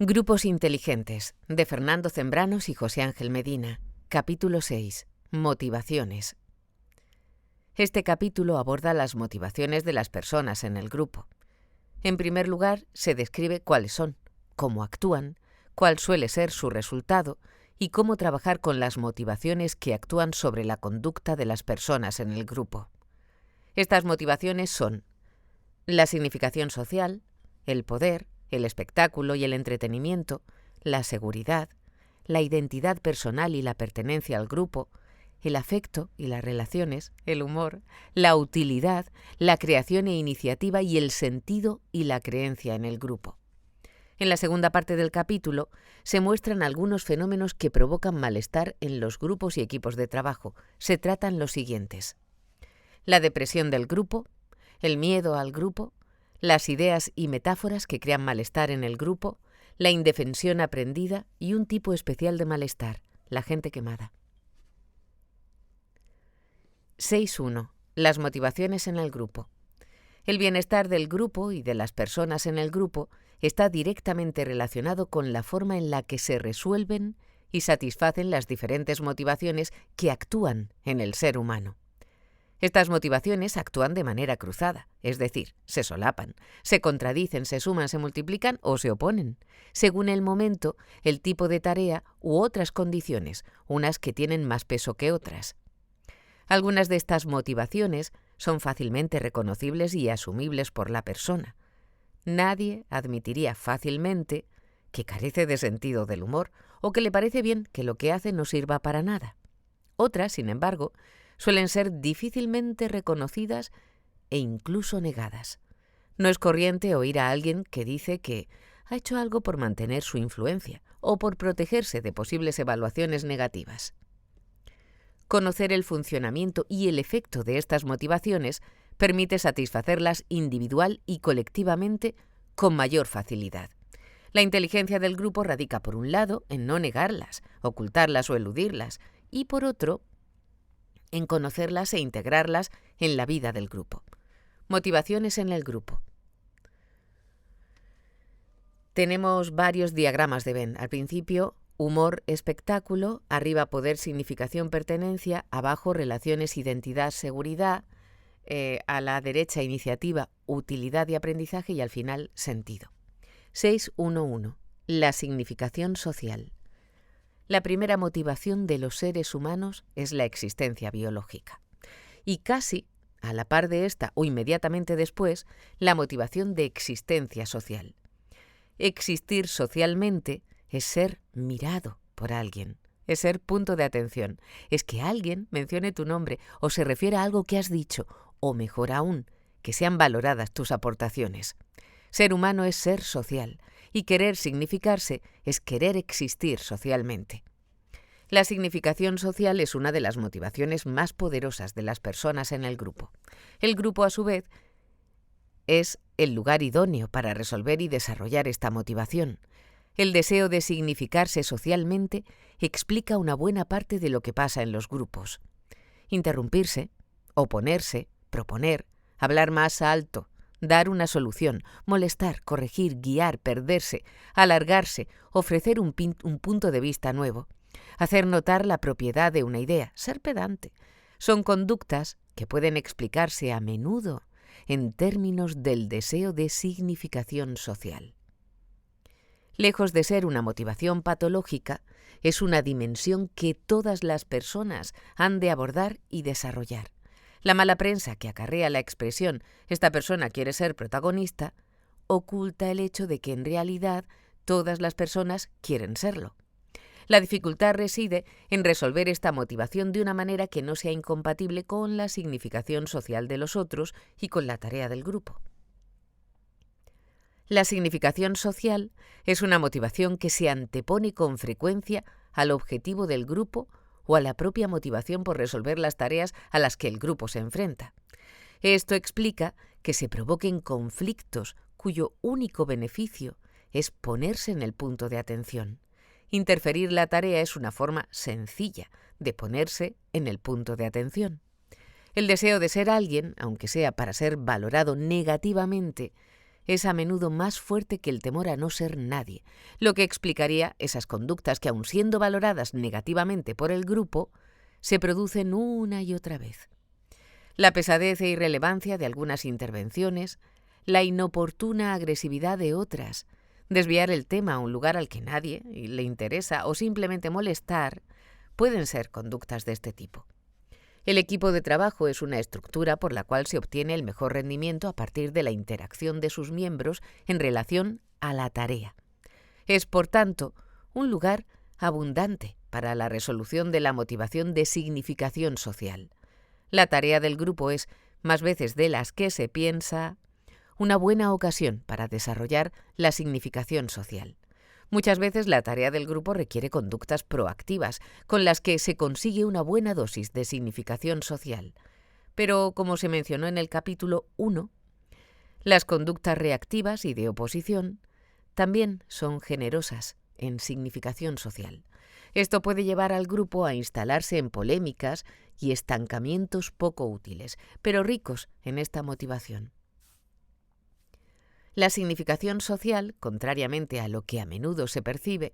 Grupos inteligentes, de Fernando Zembranos y José Ángel Medina. Capítulo 6. Motivaciones. Este capítulo aborda las motivaciones de las personas en el grupo. En primer lugar, se describe cuáles son, cómo actúan, cuál suele ser su resultado y cómo trabajar con las motivaciones que actúan sobre la conducta de las personas en el grupo. Estas motivaciones son la significación social, el poder, el espectáculo y el entretenimiento, la seguridad, la identidad personal y la pertenencia al grupo, el afecto y las relaciones, el humor, la utilidad, la creación e iniciativa y el sentido y la creencia en el grupo. En la segunda parte del capítulo se muestran algunos fenómenos que provocan malestar en los grupos y equipos de trabajo. Se tratan los siguientes: la depresión del grupo, el miedo al grupo, las ideas y metáforas que crean malestar en el grupo, la indefensión aprendida y un tipo especial de malestar, la gente quemada. 6.1. Las motivaciones en el grupo. El bienestar del grupo y de las personas en el grupo está directamente relacionado con la forma en la que se resuelven y satisfacen las diferentes motivaciones que actúan en el ser humano. Estas motivaciones actúan de manera cruzada, es decir, se solapan, se contradicen, se suman, se multiplican o se oponen, según el momento, el tipo de tarea u otras condiciones, unas que tienen más peso que otras. Algunas de estas motivaciones son fácilmente reconocibles y asumibles por la persona. Nadie admitiría fácilmente que carece de sentido del humor o que le parece bien que lo que hace no sirva para nada. Otras, sin embargo, suelen ser difícilmente reconocidas e incluso negadas. No es corriente oír a alguien que dice que ha hecho algo por mantener su influencia o por protegerse de posibles evaluaciones negativas. Conocer el funcionamiento y el efecto de estas motivaciones permite satisfacerlas individual y colectivamente con mayor facilidad. La inteligencia del grupo radica, por un lado, en no negarlas, ocultarlas o eludirlas, y por otro, en conocerlas e integrarlas en la vida del grupo. Motivaciones en el grupo. Tenemos varios diagramas de Venn. Al principio, humor, espectáculo; arriba, poder, significación, pertenencia; abajo, relaciones, identidad, seguridad; a la derecha, iniciativa, utilidad y aprendizaje; y al final, sentido. 6.1.1. La significación social. La primera motivación de los seres humanos es la existencia biológica. Y casi a la par de esta o inmediatamente después, la motivación de existencia social. Existir socialmente es ser mirado por alguien, es ser punto de atención, es que alguien mencione tu nombre o se refiere a algo que has dicho, o mejor aún, que sean valoradas tus aportaciones. Ser humano es ser social, y querer significarse es querer existir socialmente. La significación social es una de las motivaciones más poderosas de las personas en el grupo. El grupo, a su vez, es el lugar idóneo para resolver y desarrollar esta motivación. El deseo de significarse socialmente explica una buena parte de lo que pasa en los grupos. Interrumpirse, oponerse, proponer, hablar más alto, dar una solución, molestar, corregir, guiar, perderse, alargarse, ofrecer un punto de vista nuevo, hacer notar la propiedad de una idea, ser pedante, son conductas que pueden explicarse a menudo en términos del deseo de significación social. Lejos de ser una motivación patológica, es una dimensión que todas las personas han de abordar y desarrollar. La mala prensa que acarrea la expresión «esta persona quiere ser protagonista» oculta el hecho de que en realidad todas las personas quieren serlo. La dificultad reside en resolver esta motivación de una manera que no sea incompatible con la significación social de los otros y con la tarea del grupo. La significación social es una motivación que se antepone con frecuencia al objetivo del grupo o a la propia motivación por resolver las tareas a las que el grupo se enfrenta. Esto explica que se provoquen conflictos cuyo único beneficio es ponerse en el punto de atención. Interferir la tarea es una forma sencilla de ponerse en el punto de atención. El deseo de ser alguien, aunque sea para ser valorado negativamente, es a menudo más fuerte que el temor a no ser nadie, lo que explicaría esas conductas que, aun siendo valoradas negativamente por el grupo, se producen una y otra vez. La pesadez e irrelevancia de algunas intervenciones, la inoportuna agresividad de otras, desviar el tema a un lugar al que nadie le interesa o simplemente molestar, pueden ser conductas de este tipo. El equipo de trabajo es una estructura por la cual se obtiene el mejor rendimiento a partir de la interacción de sus miembros en relación a la tarea. Es, por tanto, un lugar abundante para la resolución de la motivación de significación social. La tarea del grupo es, más veces de las que se piensa, una buena ocasión para desarrollar la significación social. Muchas veces la tarea del grupo requiere conductas proactivas, con las que se consigue una buena dosis de significación social. Pero, como se mencionó en el capítulo 1, las conductas reactivas y de oposición también son generosas en significación social. Esto puede llevar al grupo a instalarse en polémicas y estancamientos poco útiles, pero ricos en esta motivación. La significación social, contrariamente a lo que a menudo se percibe,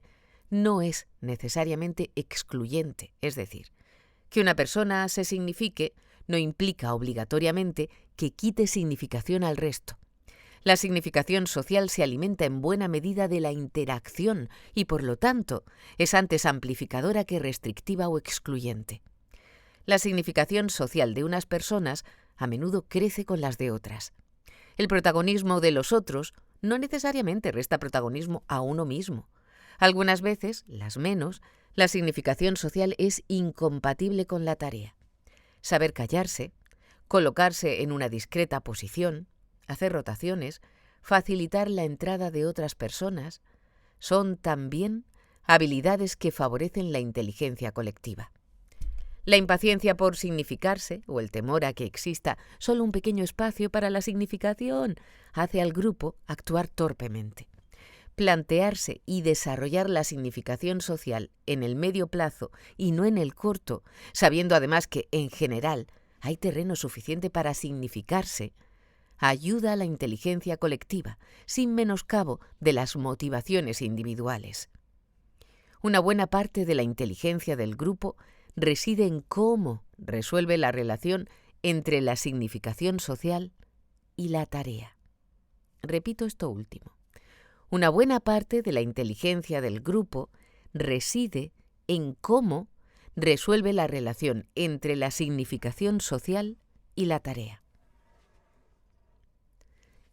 no es necesariamente excluyente, es decir, que una persona se signifique no implica obligatoriamente que quite significación al resto. La significación social se alimenta en buena medida de la interacción y, por lo tanto, es antes amplificadora que restrictiva o excluyente. La significación social de unas personas a menudo crece con las de otras. El protagonismo de los otros no necesariamente resta protagonismo a uno mismo. Algunas veces, las menos, la significación social es incompatible con la tarea. Saber callarse, colocarse en una discreta posición, hacer rotaciones, facilitar la entrada de otras personas, son también habilidades que favorecen la inteligencia colectiva. La impaciencia por significarse o el temor a que exista solo un pequeño espacio para la significación hace al grupo actuar torpemente. Plantearse y desarrollar la significación social en el medio plazo y no en el corto, sabiendo además que, en general, hay terreno suficiente para significarse, ayuda a la inteligencia colectiva, sin menoscabo de las motivaciones individuales. Una buena parte de la inteligencia del grupo reside en cómo resuelve la relación entre la significación social y la tarea. Repito esto último. Una buena parte de la inteligencia del grupo reside en cómo resuelve la relación entre la significación social y la tarea.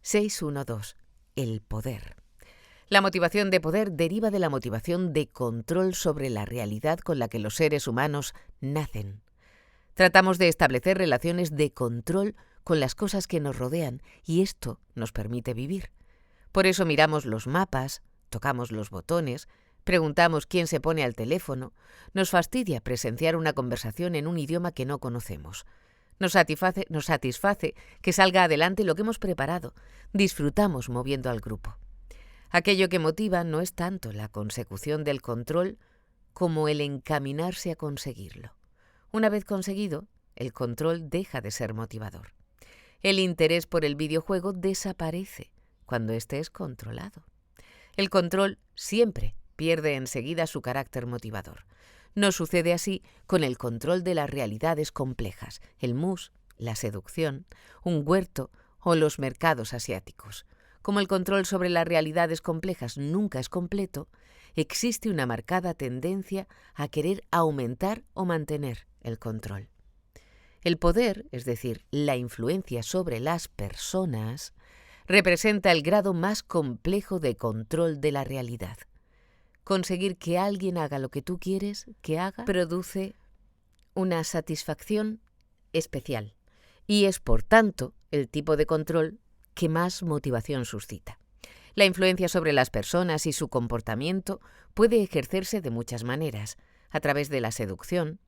6.1.2. El poder. La motivación de poder deriva de la motivación de control sobre la realidad con la que los seres humanos nacen. Tratamos de establecer relaciones de control con las cosas que nos rodean y esto nos permite vivir. Por eso miramos los mapas, tocamos los botones, preguntamos quién se pone al teléfono, nos fastidia presenciar una conversación en un idioma que no conocemos. Nos satisface que salga adelante lo que hemos preparado, disfrutamos moviendo al grupo. Aquello que motiva no es tanto la consecución del control como el encaminarse a conseguirlo. Una vez conseguido, el control deja de ser motivador. El interés por el videojuego desaparece cuando éste es controlado. El control siempre pierde enseguida su carácter motivador. No sucede así con el control de las realidades complejas, el mus, la seducción, un huerto o los mercados asiáticos. Como el control sobre las realidades complejas nunca es completo, existe una marcada tendencia a querer aumentar o mantener el control. El poder, es decir, la influencia sobre las personas, representa el grado más complejo de control de la realidad. Conseguir que alguien haga lo que tú quieres que haga produce una satisfacción especial y es, por tanto, el tipo de control que más motivación suscita. La influencia sobre las personas y su comportamiento puede ejercerse de muchas maneras, a través de la seducción,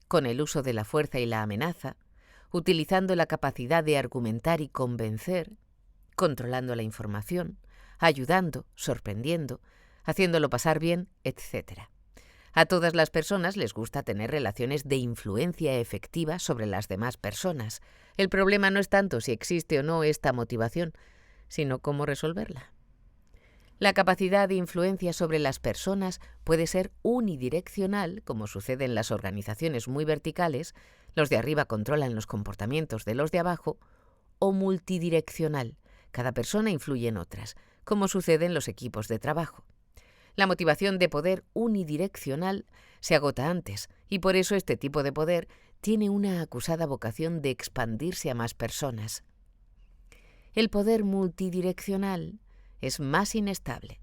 con el uso de la fuerza y la amenaza, utilizando la capacidad de argumentar y convencer, controlando la información, ayudando, sorprendiendo, haciéndolo pasar bien, etc. A todas las personas les gusta tener relaciones de influencia efectiva sobre las demás personas. El problema no es tanto si existe o no esta motivación, sino cómo resolverla. La capacidad de influencia sobre las personas puede ser unidireccional, como sucede en las organizaciones muy verticales, los de arriba controlan los comportamientos de los de abajo, o multidireccional, cada persona influye en otras, como sucede en los equipos de trabajo. La motivación de poder unidireccional se agota antes, y por eso este tipo de poder tiene una acusada vocación de expandirse a más personas. El poder multidireccional es más inestable,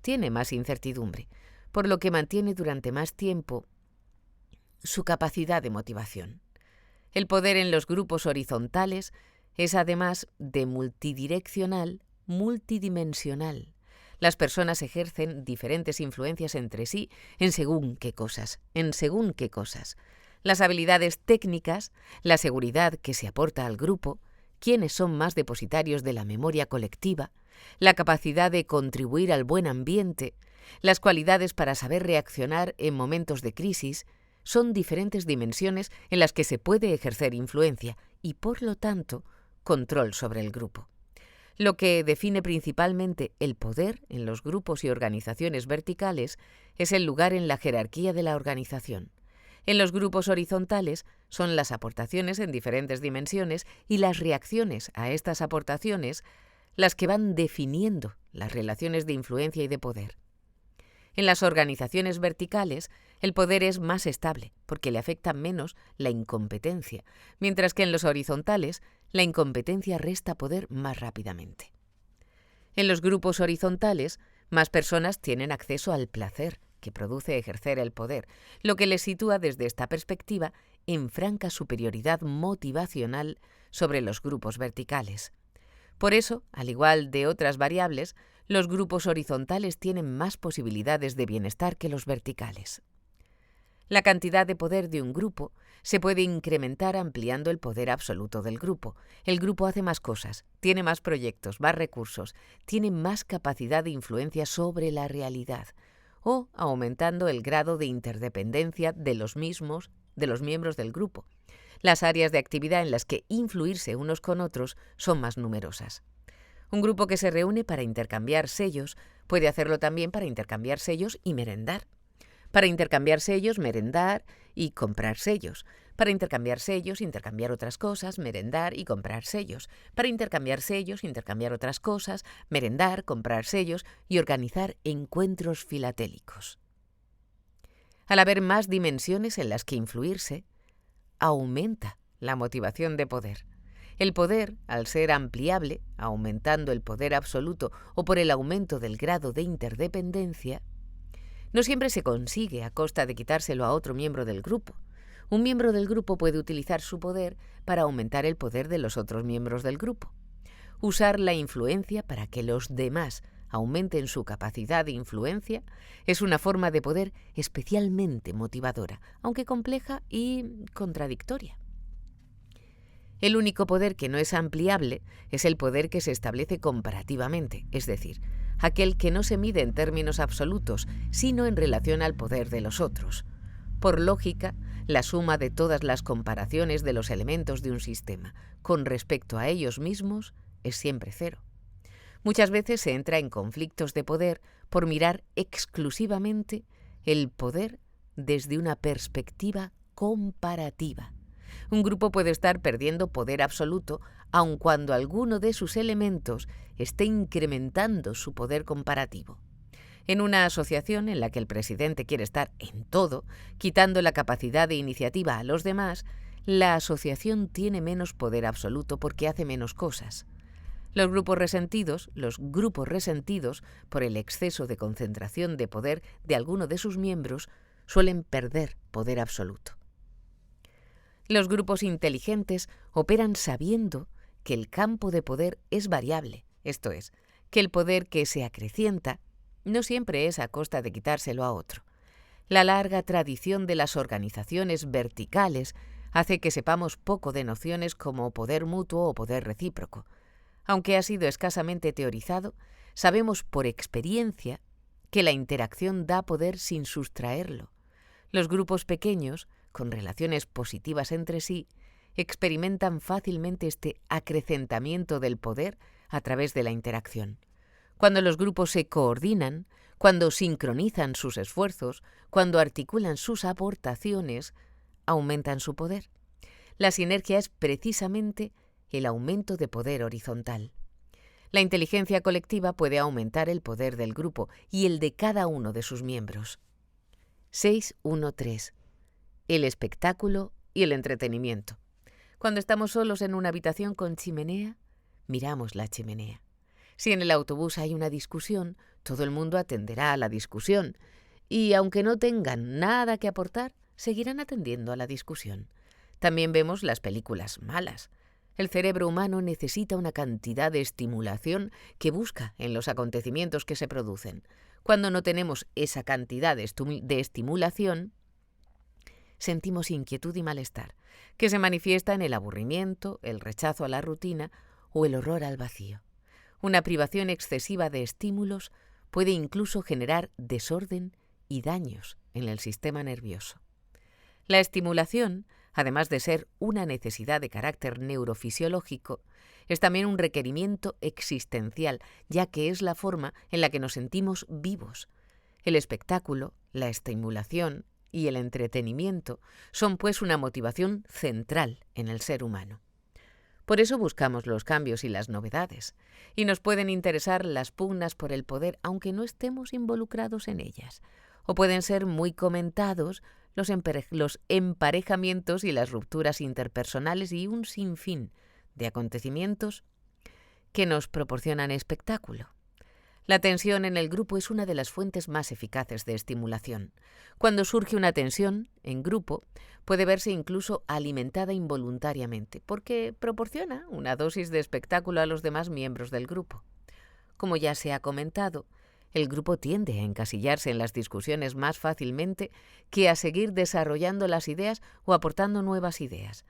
tiene más incertidumbre, por lo que mantiene durante más tiempo su capacidad de motivación. El poder en los grupos horizontales es además de multidireccional, multidimensional. Las personas ejercen diferentes influencias entre sí en según qué cosas. Las habilidades técnicas, la seguridad que se aporta al grupo, quiénes son más depositarios de la memoria colectiva, la capacidad de contribuir al buen ambiente, las cualidades para saber reaccionar en momentos de crisis, son diferentes dimensiones en las que se puede ejercer influencia y, por lo tanto, control sobre el grupo. Lo que define principalmente el poder en los grupos y organizaciones verticales es el lugar en la jerarquía de la organización. En los grupos horizontales son las aportaciones en diferentes dimensiones y las reacciones a estas aportaciones las que van definiendo las relaciones de influencia y de poder. En las organizaciones verticales, el poder es más estable, porque le afecta menos la incompetencia, mientras que en los horizontales, la incompetencia resta poder más rápidamente. En los grupos horizontales, más personas tienen acceso al placer que produce ejercer el poder, lo que les sitúa desde esta perspectiva en franca superioridad motivacional sobre los grupos verticales. Por eso, al igual de otras variables, los grupos horizontales tienen más posibilidades de bienestar que los verticales. La cantidad de poder de un grupo se puede incrementar ampliando el poder absoluto del grupo. El grupo hace más cosas, tiene más proyectos, más recursos, tiene más capacidad de influencia sobre la realidad, o aumentando el grado de interdependencia de los miembros del grupo. Las áreas de actividad en las que influirse unos con otros son más numerosas. Un grupo que se reúne para intercambiar sellos puede hacerlo también para intercambiar sellos y merendar. Para intercambiar sellos, merendar y comprar sellos. Para intercambiar sellos, intercambiar otras cosas, merendar y comprar sellos. Para intercambiar sellos, intercambiar otras cosas, merendar, comprar sellos y organizar encuentros filatélicos. Al haber más dimensiones en las que influirse, aumenta la motivación de poder. El poder, al ser ampliable, aumentando el poder absoluto o por el aumento del grado de interdependencia, no siempre se consigue a costa de quitárselo a otro miembro del grupo. Un miembro del grupo puede utilizar su poder para aumentar el poder de los otros miembros del grupo. Usar la influencia para que los demás aumenten su capacidad de influencia es una forma de poder especialmente motivadora, aunque compleja y contradictoria. El único poder que no es ampliable es el poder que se establece comparativamente, es decir, aquel que no se mide en términos absolutos, sino en relación al poder de los otros. Por lógica, la suma de todas las comparaciones de los elementos de un sistema con respecto a ellos mismos es siempre cero. Muchas veces se entra en conflictos de poder por mirar exclusivamente el poder desde una perspectiva comparativa. Un grupo puede estar perdiendo poder absoluto aun cuando alguno de sus elementos esté incrementando su poder comparativo. En una asociación en la que el presidente quiere estar en todo, quitando la capacidad de iniciativa a los demás, la asociación tiene menos poder absoluto porque hace menos cosas. Los grupos resentidos por el exceso de concentración de poder de alguno de sus miembros suelen perder poder absoluto. Los grupos inteligentes operan sabiendo que el campo de poder es variable, esto es, que el poder que se acrecienta no siempre es a costa de quitárselo a otro. La larga tradición de las organizaciones verticales hace que sepamos poco de nociones como poder mutuo o poder recíproco. Aunque ha sido escasamente teorizado, sabemos por experiencia que la interacción da poder sin sustraerlo. Los grupos pequeños, con relaciones positivas entre sí, experimentan fácilmente este acrecentamiento del poder a través de la interacción. Cuando los grupos se coordinan, cuando sincronizan sus esfuerzos, cuando articulan sus aportaciones, aumentan su poder. La sinergia es precisamente el aumento de poder horizontal. La inteligencia colectiva puede aumentar el poder del grupo y el de cada uno de sus miembros. 6.1.3. El espectáculo y el entretenimiento. Cuando estamos solos en una habitación con chimenea, miramos la chimenea. Si en el autobús hay una discusión, todo el mundo atenderá a la discusión, y aunque no tengan nada que aportar, seguirán atendiendo a la discusión. También vemos las películas malas. El cerebro humano necesita una cantidad de estimulación que busca en los acontecimientos que se producen. Cuando no tenemos esa cantidad de estimulación, sentimos inquietud y malestar, que se manifiesta en el aburrimiento, el rechazo a la rutina o el horror al vacío. Una privación excesiva de estímulos puede incluso generar desorden y daños en el sistema nervioso. La estimulación, además de ser una necesidad de carácter neurofisiológico, es también un requerimiento existencial, ya que es la forma en la que nos sentimos vivos. El espectáculo, la estimulación y el entretenimiento son, pues, una motivación central en el ser humano. Por eso buscamos los cambios y las novedades, y nos pueden interesar las pugnas por el poder, aunque no estemos involucrados en ellas, o pueden ser muy comentados los emparejamientos y las rupturas interpersonales y un sinfín de acontecimientos que nos proporcionan espectáculo. La tensión en el grupo es una de las fuentes más eficaces de estimulación. Cuando surge una tensión en grupo, puede verse incluso alimentada involuntariamente, porque proporciona una dosis de espectáculo a los demás miembros del grupo. Como ya se ha comentado, el grupo tiende a encasillarse en las discusiones más fácilmente que a seguir desarrollando las ideas o aportando nuevas ideas.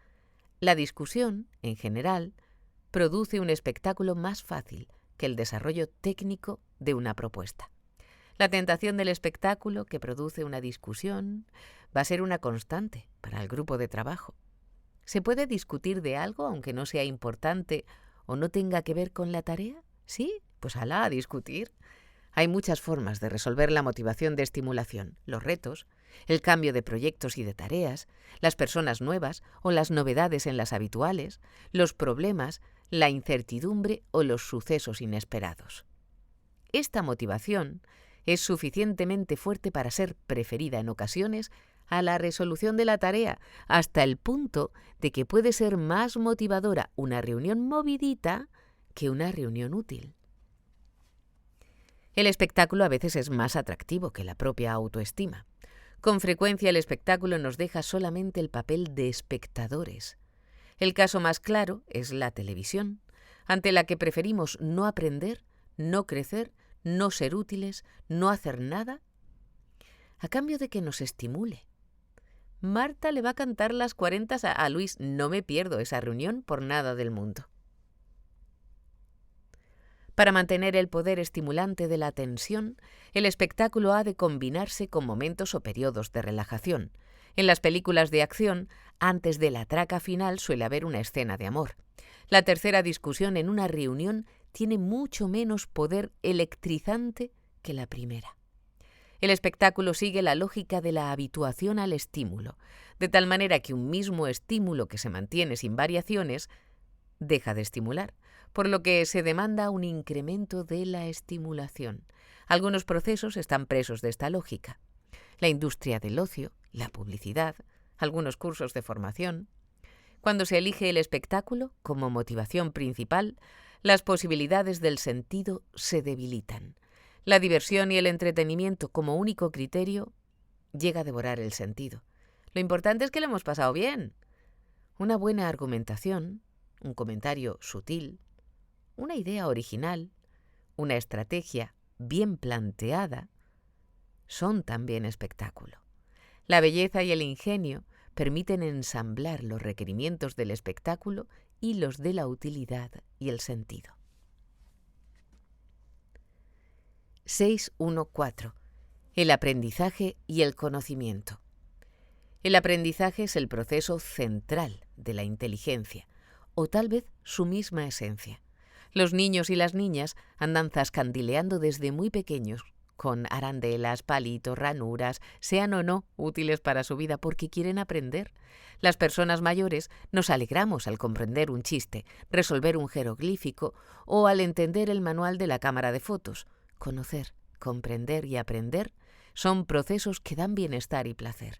La discusión, en general, produce un espectáculo más fácil que el desarrollo técnico de una propuesta. La tentación del espectáculo que produce una discusión va a ser una constante para el grupo de trabajo. ¿Se puede discutir de algo aunque no sea importante o no tenga que ver con la tarea? Sí, pues alá a discutir. Hay muchas formas de resolver la motivación de estimulación, los retos, el cambio de proyectos y de tareas, las personas nuevas o las novedades en las habituales, los problemas, la incertidumbre o los sucesos inesperados. Esta motivación es suficientemente fuerte para ser preferida en ocasiones a la resolución de la tarea, hasta el punto de que puede ser más motivadora una reunión movidita que una reunión útil. El espectáculo a veces es más atractivo que la propia autoestima. Con frecuencia el espectáculo nos deja solamente el papel de espectadores. El caso más claro es la televisión, ante la que preferimos no aprender, no crecer, no ser útiles, no hacer nada, a cambio de que nos estimule. Marta le va a cantar las 40 a Luis. No me pierdo esa reunión por nada del mundo. Para mantener el poder estimulante de la tensión, el espectáculo ha de combinarse con momentos o periodos de relajación. En las películas de acción, antes de la traca final suele haber una escena de amor. La tercera discusión en una reunión tiene mucho menos poder electrizante que la primera. El espectáculo sigue la lógica de la habituación al estímulo, de tal manera que un mismo estímulo que se mantiene sin variaciones deja de estimular, por lo que se demanda un incremento de la estimulación. Algunos procesos están presos de esta lógica. La industria del ocio, la publicidad, algunos cursos de formación. Cuando se elige el espectáculo como motivación principal, las posibilidades del sentido se debilitan. La diversión y el entretenimiento como único criterio llega a devorar el sentido. Lo importante es que lo hemos pasado bien. Una buena argumentación, un comentario sutil, una idea original, una estrategia bien planteada, son también espectáculo. La belleza y el ingenio permiten ensamblar los requerimientos del espectáculo y los de la utilidad y el sentido. 6.1.4. El aprendizaje y el conocimiento. El aprendizaje es el proceso central de la inteligencia, o tal vez su misma esencia. Los niños y las niñas andan zascandileando desde muy pequeños, con arandelas, palitos, ranuras, sean o no útiles para su vida porque quieren aprender. Las personas mayores nos alegramos al comprender un chiste, resolver un jeroglífico o al entender el manual de la cámara de fotos. Conocer, comprender y aprender son procesos que dan bienestar y placer.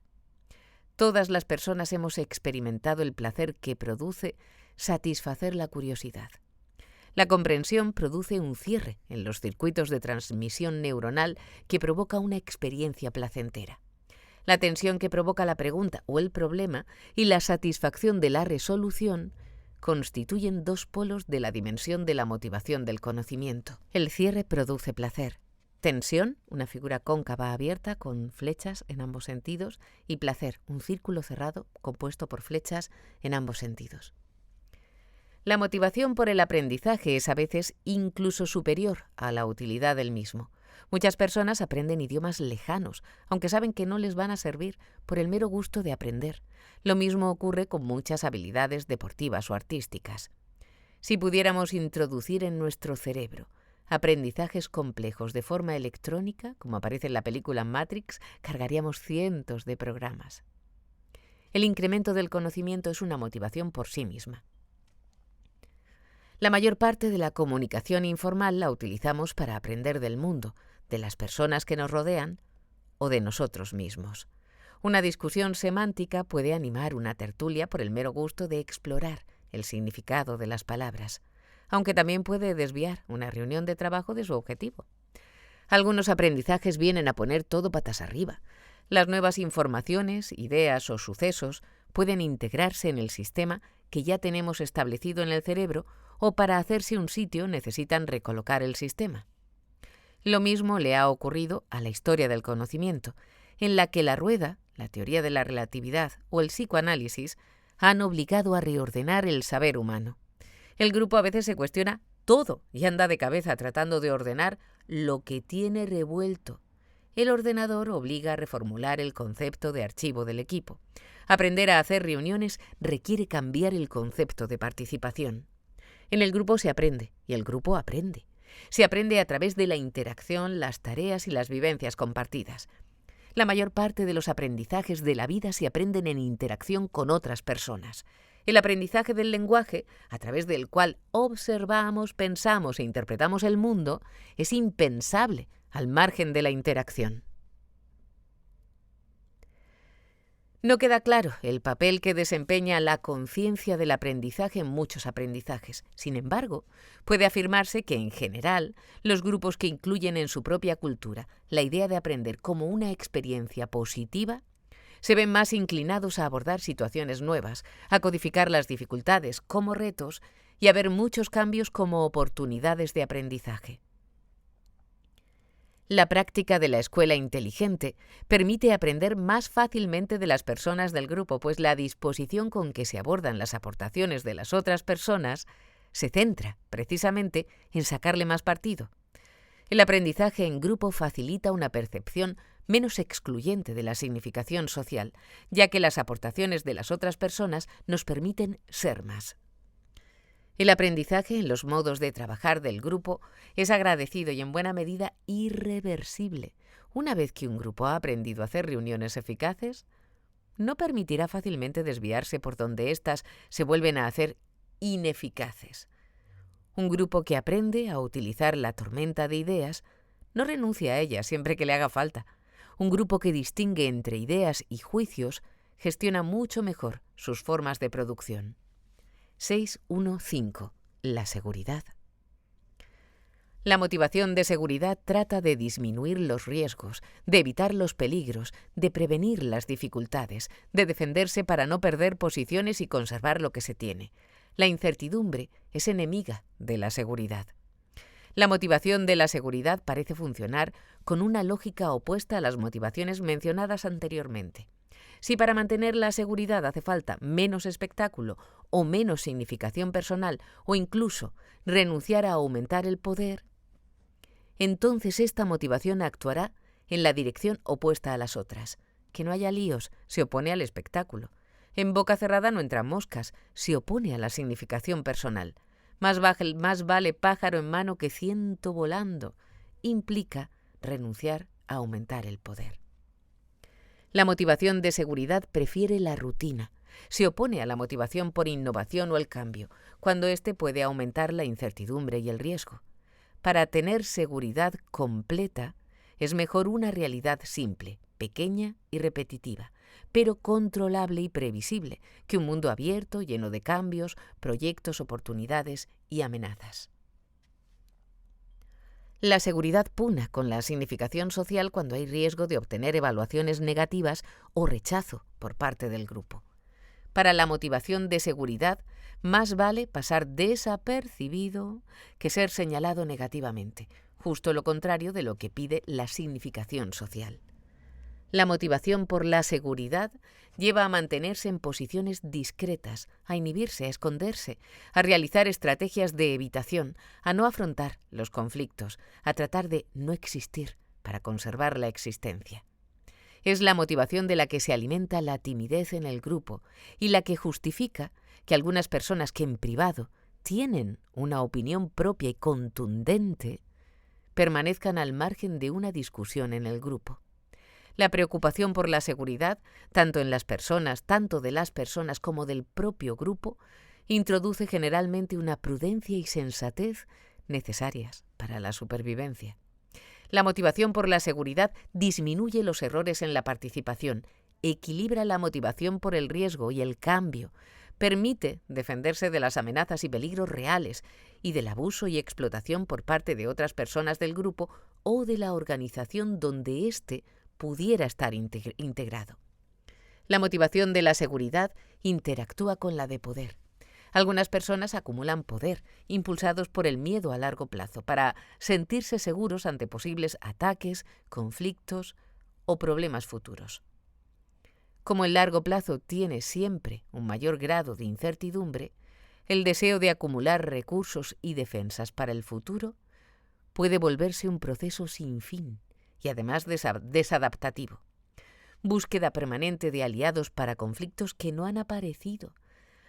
Todas las personas hemos experimentado el placer que produce satisfacer la curiosidad. La comprensión produce un cierre en los circuitos de transmisión neuronal que provoca una experiencia placentera. La tensión que provoca la pregunta o el problema y la satisfacción de la resolución constituyen dos polos de la dimensión de la motivación del conocimiento. El cierre produce placer. Tensión, una figura cóncava abierta con flechas en ambos sentidos, y placer, un círculo cerrado compuesto por flechas en ambos sentidos. La motivación por el aprendizaje es a veces incluso superior a la utilidad del mismo. Muchas personas aprenden idiomas lejanos, aunque saben que no les van a servir, por el mero gusto de aprender. Lo mismo ocurre con muchas habilidades deportivas o artísticas. Si pudiéramos introducir en nuestro cerebro aprendizajes complejos de forma electrónica, como aparece en la película Matrix, cargaríamos cientos de programas. El incremento del conocimiento es una motivación por sí misma. La mayor parte de la comunicación informal la utilizamos para aprender del mundo, de las personas que nos rodean o de nosotros mismos. Una discusión semántica puede animar una tertulia por el mero gusto de explorar el significado de las palabras, aunque también puede desviar una reunión de trabajo de su objetivo. Algunos aprendizajes vienen a poner todo patas arriba. Las nuevas informaciones, ideas o sucesos pueden integrarse en el sistema que ya tenemos establecido en el cerebro, o para hacerse un sitio necesitan recolocar el sistema. Lo mismo le ha ocurrido a la historia del conocimiento, en la que la rueda, la teoría de la relatividad o el psicoanálisis han obligado a reordenar el saber humano. El grupo a veces se cuestiona todo y anda de cabeza tratando de ordenar lo que tiene revuelto. El ordenador obliga a reformular el concepto de archivo del equipo. Aprender a hacer reuniones requiere cambiar el concepto de participación. En el grupo se aprende y el grupo aprende. Se aprende a través de la interacción, las tareas y las vivencias compartidas. La mayor parte de los aprendizajes de la vida se aprenden en interacción con otras personas. El aprendizaje del lenguaje, a través del cual observamos, pensamos e interpretamos el mundo, es impensable al margen de la interacción. No queda claro el papel que desempeña la conciencia del aprendizaje en muchos aprendizajes. Sin embargo, puede afirmarse que, en general, los grupos que incluyen en su propia cultura la idea de aprender como una experiencia positiva se ven más inclinados a abordar situaciones nuevas, a codificar las dificultades como retos y a ver muchos cambios como oportunidades de aprendizaje. La práctica de la escuela inteligente permite aprender más fácilmente de las personas del grupo, pues la disposición con que se abordan las aportaciones de las otras personas se centra, precisamente, en sacarle más partido. El aprendizaje en grupo facilita una percepción menos excluyente de la significación social, ya que las aportaciones de las otras personas nos permiten ser más. El aprendizaje en los modos de trabajar del grupo es agradecido y en buena medida irreversible. Una vez que un grupo ha aprendido a hacer reuniones eficaces, no permitirá fácilmente desviarse por donde éstas se vuelven a hacer ineficaces. Un grupo que aprende a utilizar la tormenta de ideas no renuncia a ella siempre que le haga falta. Un grupo que distingue entre ideas y juicios gestiona mucho mejor sus formas de producción. 6.1.5. La seguridad. La motivación de seguridad trata de disminuir los riesgos, de evitar los peligros, de prevenir las dificultades, de defenderse para no perder posiciones y conservar lo que se tiene. La incertidumbre es enemiga de la seguridad. La motivación de la seguridad parece funcionar con una lógica opuesta a las motivaciones mencionadas anteriormente. Si para mantener la seguridad hace falta menos espectáculo o menos significación personal o incluso renunciar a aumentar el poder, entonces esta motivación actuará en la dirección opuesta a las otras. Que no haya líos se opone al espectáculo. En boca cerrada no entran moscas, se opone a la significación personal. Más vale pájaro en mano que ciento volando, implica renunciar a aumentar el poder. La motivación de seguridad prefiere la rutina. Se opone a la motivación por innovación o el cambio, cuando éste puede aumentar la incertidumbre y el riesgo. Para tener seguridad completa, es mejor una realidad simple, pequeña y repetitiva, pero controlable y previsible, que un mundo abierto, lleno de cambios, proyectos, oportunidades y amenazas. La seguridad pugna con la significación social cuando hay riesgo de obtener evaluaciones negativas o rechazo por parte del grupo. Para la motivación de seguridad, más vale pasar desapercibido que ser señalado negativamente, justo lo contrario de lo que pide la significación social. La motivación por la seguridad lleva a mantenerse en posiciones discretas, a inhibirse, a esconderse, a realizar estrategias de evitación, a no afrontar los conflictos, a tratar de no existir para conservar la existencia. Es la motivación de la que se alimenta la timidez en el grupo y la que justifica que algunas personas que en privado tienen una opinión propia y contundente permanezcan al margen de una discusión en el grupo. La preocupación por la seguridad, tanto de las personas como del propio grupo, introduce generalmente una prudencia y sensatez necesarias para la supervivencia. La motivación por la seguridad disminuye los errores en la participación, equilibra la motivación por el riesgo y el cambio, permite defenderse de las amenazas y peligros reales y del abuso y explotación por parte de otras personas del grupo o de la organización donde éste pudiera estar integrado. La motivación de la seguridad interactúa con la de poder. Algunas personas acumulan poder, impulsados por el miedo a largo plazo, para sentirse seguros ante posibles ataques, conflictos o problemas futuros. Como el largo plazo tiene siempre un mayor grado de incertidumbre, el deseo de acumular recursos y defensas para el futuro puede volverse un proceso sin fin y además desadaptativo. Búsqueda permanente de aliados para conflictos que no han aparecido,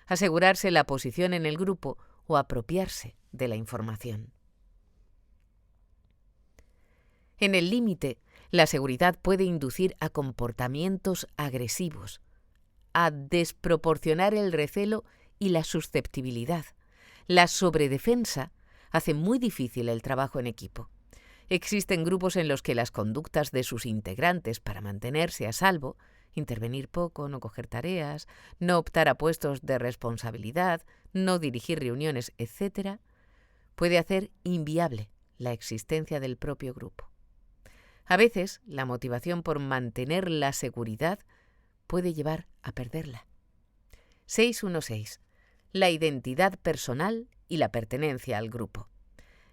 asegurarse la posición en el grupo o apropiarse de la información. En el límite, la seguridad puede inducir a comportamientos agresivos, a desproporcionar el recelo y la susceptibilidad. La sobredefensa hace muy difícil el trabajo en equipo. Existen grupos en los que las conductas de sus integrantes para mantenerse a salvo, intervenir poco, no coger tareas, no optar a puestos de responsabilidad, no dirigir reuniones, etc., puede hacer inviable la existencia del propio grupo. A veces, la motivación por mantener la seguridad puede llevar a perderla. 616. La identidad personal y la pertenencia al grupo.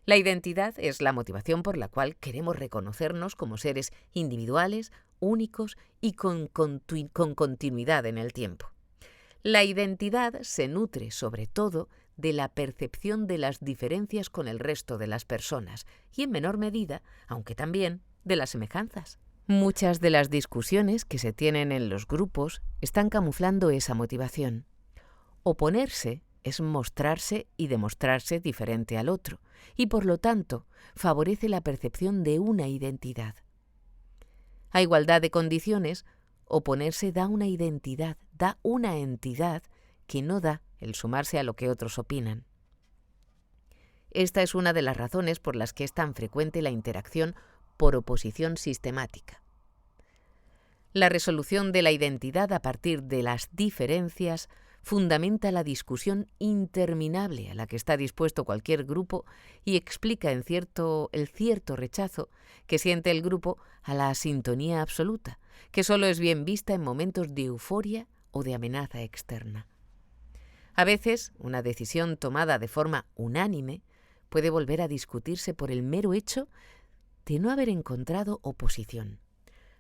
La identidad es la motivación por la cual queremos reconocernos como seres individuales, únicos y con continuidad en el tiempo. La identidad se nutre, sobre todo, de la percepción de las diferencias con el resto de las personas y, en menor medida, aunque también, de las semejanzas. Muchas de las discusiones que se tienen en los grupos están camuflando esa motivación. Oponerse es mostrarse y demostrarse diferente al otro, y por lo tanto favorece la percepción de una identidad. A igualdad de condiciones, oponerse da una identidad, da una entidad que no da el sumarse a lo que otros opinan. Esta es una de las razones por las que es tan frecuente la interacción por oposición sistemática. La resolución de la identidad a partir de las diferencias fundamenta la discusión interminable a la que está dispuesto cualquier grupo y explica el cierto rechazo que siente el grupo a la sintonía absoluta, que solo es bien vista en momentos de euforia o de amenaza externa. A veces, una decisión tomada de forma unánime puede volver a discutirse por el mero hecho de no haber encontrado oposición.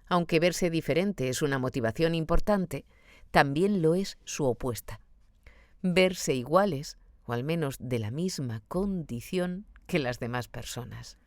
Aunque verse diferente es una motivación importante, también lo es su opuesta. Verse iguales, o al menos de la misma condición que las demás personas.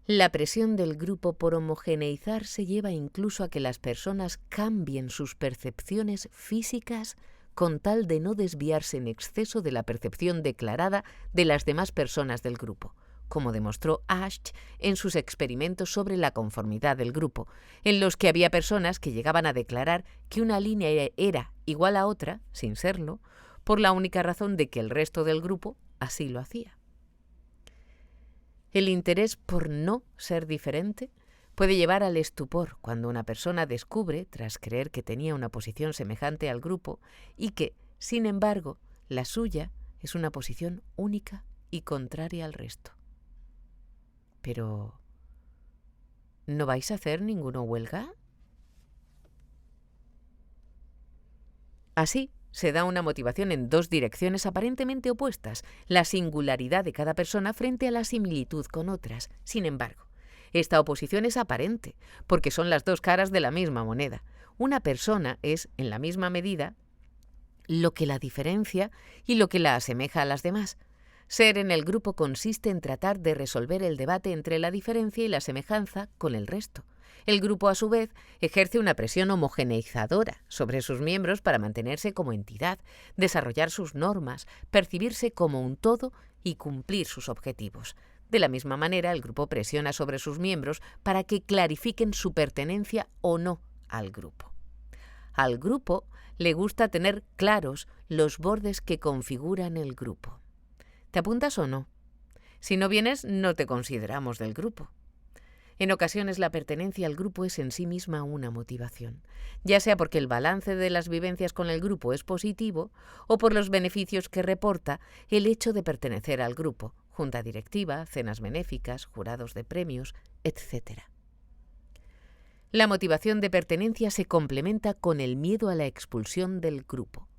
La presión del grupo por homogeneizarse lleva incluso a que las personas cambien sus percepciones físicas con tal de no desviarse en exceso de la percepción declarada de las demás personas del grupo, como demostró Ash en sus experimentos sobre la conformidad del grupo, en los que había personas que llegaban a declarar que una línea era igual a otra, sin serlo, por la única razón de que el resto del grupo así lo hacía. El interés por no ser diferente puede llevar al estupor cuando una persona descubre, tras creer que tenía una posición semejante al grupo, y que, sin embargo, la suya es una posición única y contraria al resto. Pero, ¿no vais a hacer ninguna huelga? Así, se da una motivación en dos direcciones aparentemente opuestas, la singularidad de cada persona frente a la similitud con otras. Sin embargo, esta oposición es aparente, porque son las dos caras de la misma moneda. Una persona es, en la misma medida, lo que la diferencia y lo que la asemeja a las demás. Ser en el grupo consiste en tratar de resolver el debate entre la diferencia y la semejanza con el resto. El grupo, a su vez, ejerce una presión homogeneizadora sobre sus miembros para mantenerse como entidad, desarrollar sus normas, percibirse como un todo y cumplir sus objetivos. De la misma manera, el grupo presiona sobre sus miembros para que clarifiquen su pertenencia o no al grupo. Al grupo le gusta tener claros los bordes que configuran el grupo. ¿Te apuntas o no? Si no vienes, no te consideramos del grupo. En ocasiones la pertenencia al grupo es en sí misma una motivación, ya sea porque el balance de las vivencias con el grupo es positivo o por los beneficios que reporta el hecho de pertenecer al grupo, junta directiva, cenas benéficas, jurados de premios, etc. La motivación de pertenencia se complementa con el miedo a la expulsión del grupo.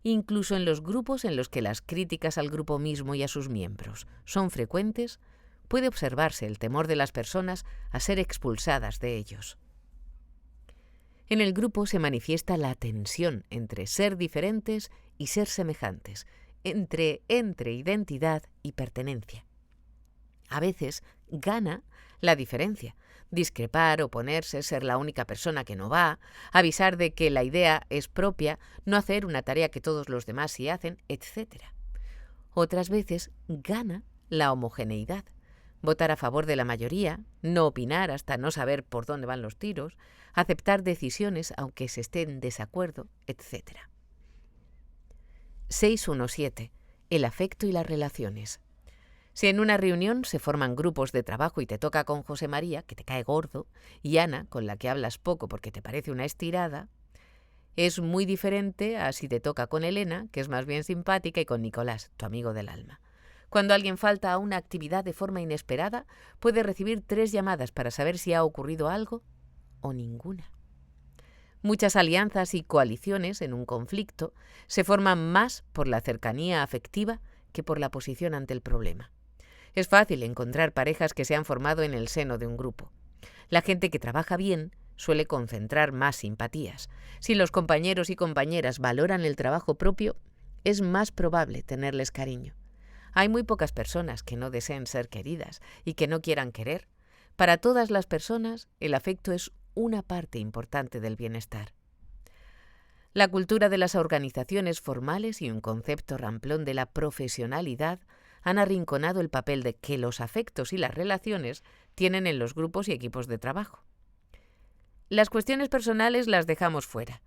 Incluso en los grupos en los que las críticas al grupo mismo y a sus miembros son frecuentes, puede observarse el temor de las personas a ser expulsadas de ellos. En el grupo se manifiesta la tensión entre ser diferentes y ser semejantes, entre identidad y pertenencia. A veces gana la diferencia. Discrepar, oponerse, ser la única persona que no va, avisar de que la idea es propia, no hacer una tarea que todos los demás sí hacen, etc. Otras veces gana la homogeneidad. Votar a favor de la mayoría, no opinar hasta no saber por dónde van los tiros, aceptar decisiones aunque se esté en desacuerdo, etc. 6.1.7. El afecto y las relaciones. Si en una reunión se forman grupos de trabajo y te toca con José María, que te cae gordo, y Ana, con la que hablas poco porque te parece una estirada, es muy diferente a si te toca con Elena, que es más bien simpática, y con Nicolás, tu amigo del alma. Cuando alguien falta a una actividad de forma inesperada, puede recibir 3 llamadas para saber si ha ocurrido algo o ninguna. Muchas alianzas y coaliciones en un conflicto se forman más por la cercanía afectiva que por la posición ante el problema. Es fácil encontrar parejas que se han formado en el seno de un grupo. La gente que trabaja bien suele concentrar más simpatías. Si los compañeros y compañeras valoran el trabajo propio, es más probable tenerles cariño. Hay muy pocas personas que no deseen ser queridas y que no quieran querer. Para todas las personas, el afecto es una parte importante del bienestar. La cultura de las organizaciones formales y un concepto ramplón de la profesionalidad han arrinconado el papel de que los afectos y las relaciones tienen en los grupos y equipos de trabajo. Las cuestiones personales las dejamos fuera.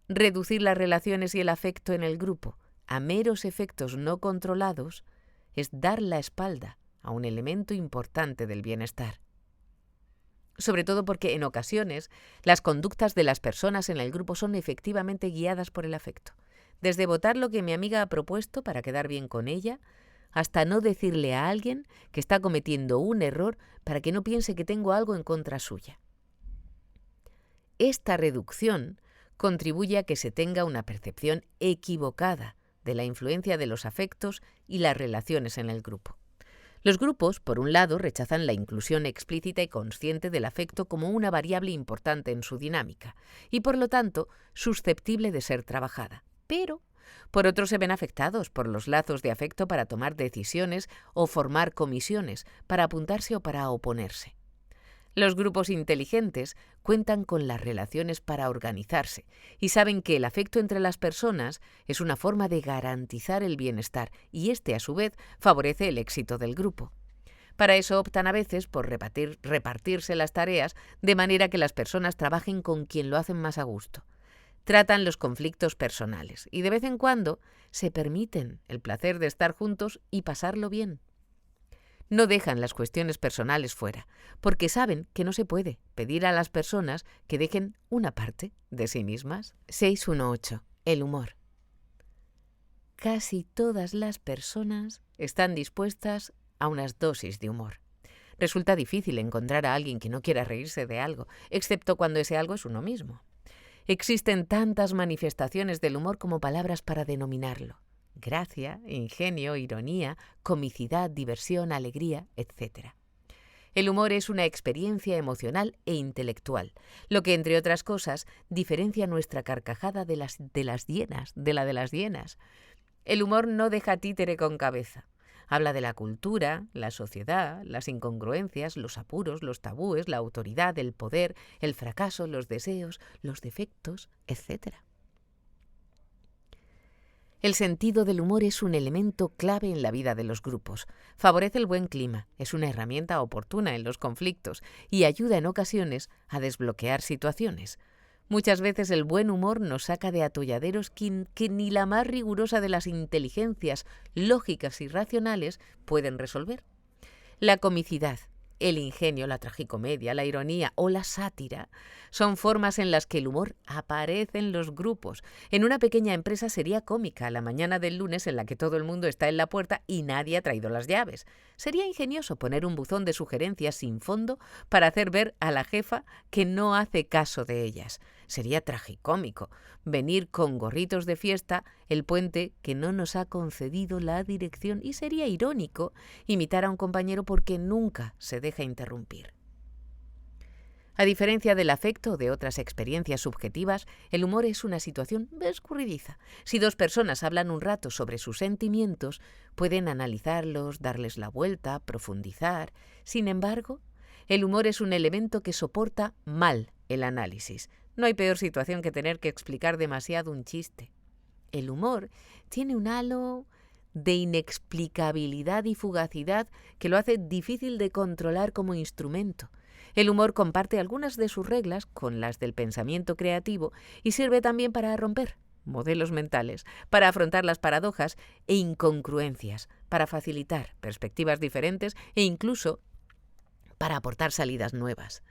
Reducir las relaciones y el afecto en el grupo a meros efectos no controlados es dar la espalda a un elemento importante del bienestar. Sobre todo porque en ocasiones las conductas de las personas en el grupo son efectivamente guiadas por el afecto. Desde votar lo que mi amiga ha propuesto para quedar bien con ella, hasta no decirle a alguien que está cometiendo un error para que no piense que tengo algo en contra suya. Esta reducción contribuye a que se tenga una percepción equivocada de la influencia de los afectos y las relaciones en el grupo. Los grupos, por un lado, rechazan la inclusión explícita y consciente del afecto como una variable importante en su dinámica y, por lo tanto, susceptible de ser trabajada. Pero, por otro, se ven afectados por los lazos de afecto para tomar decisiones o formar comisiones, para apuntarse o para oponerse. Los grupos inteligentes cuentan con las relaciones para organizarse y saben que el afecto entre las personas es una forma de garantizar el bienestar y a su vez, favorece el éxito del grupo. Para eso optan a veces por repartirse las tareas de manera que las personas trabajen con quien lo hacen más a gusto. Tratan los conflictos personales y de vez en cuando se permiten el placer de estar juntos y pasarlo bien. No dejan las cuestiones personales fuera, porque saben que no se puede pedir a las personas que dejen una parte de sí mismas. 618. El humor. Casi todas las personas están dispuestas a unas dosis de humor. Resulta difícil encontrar a alguien que no quiera reírse de algo, excepto cuando ese algo es uno mismo. Existen tantas manifestaciones del humor como palabras para denominarlo: gracia, ingenio, ironía, comicidad, diversión, alegría, etc. El humor es una experiencia emocional e intelectual, lo que, entre otras cosas, diferencia nuestra carcajada de las hienas. El humor no deja títere con cabeza. Habla de la cultura, la sociedad, las incongruencias, los apuros, los tabúes, la autoridad, el poder, el fracaso, los deseos, los defectos, etc. El sentido del humor es un elemento clave en la vida de los grupos. Favorece el buen clima, es una herramienta oportuna en los conflictos y ayuda en ocasiones a desbloquear situaciones. Muchas veces el buen humor nos saca de atolladeros que ni la más rigurosa de las inteligencias lógicas y racionales pueden resolver. La comicidad, el ingenio, la tragicomedia, la ironía o la sátira son formas en las que el humor aparece en los grupos. En una pequeña empresa sería cómica la mañana del lunes en la que todo el mundo está en la puerta y nadie ha traído las llaves. Sería ingenioso poner un buzón de sugerencias sin fondo para hacer ver a la jefa que no hace caso de ellas. Sería tragicómico venir con gorritos de fiesta el puente que no nos ha concedido la dirección, y sería irónico imitar a un compañero porque nunca se deja interrumpir. A diferencia del afecto o de otras experiencias subjetivas, el humor es una situación escurridiza. Si dos personas hablan un rato sobre sus sentimientos, pueden analizarlos, darles la vuelta, profundizar. Sin embargo, el humor es un elemento que soporta mal el análisis. No hay peor situación que tener que explicar demasiado un chiste. El humor tiene un halo de inexplicabilidad y fugacidad que lo hace difícil de controlar como instrumento. El humor comparte algunas de sus reglas con las del pensamiento creativo y sirve también para romper modelos mentales, para afrontar las paradojas e incongruencias, para facilitar perspectivas diferentes e incluso para aportar salidas nuevas.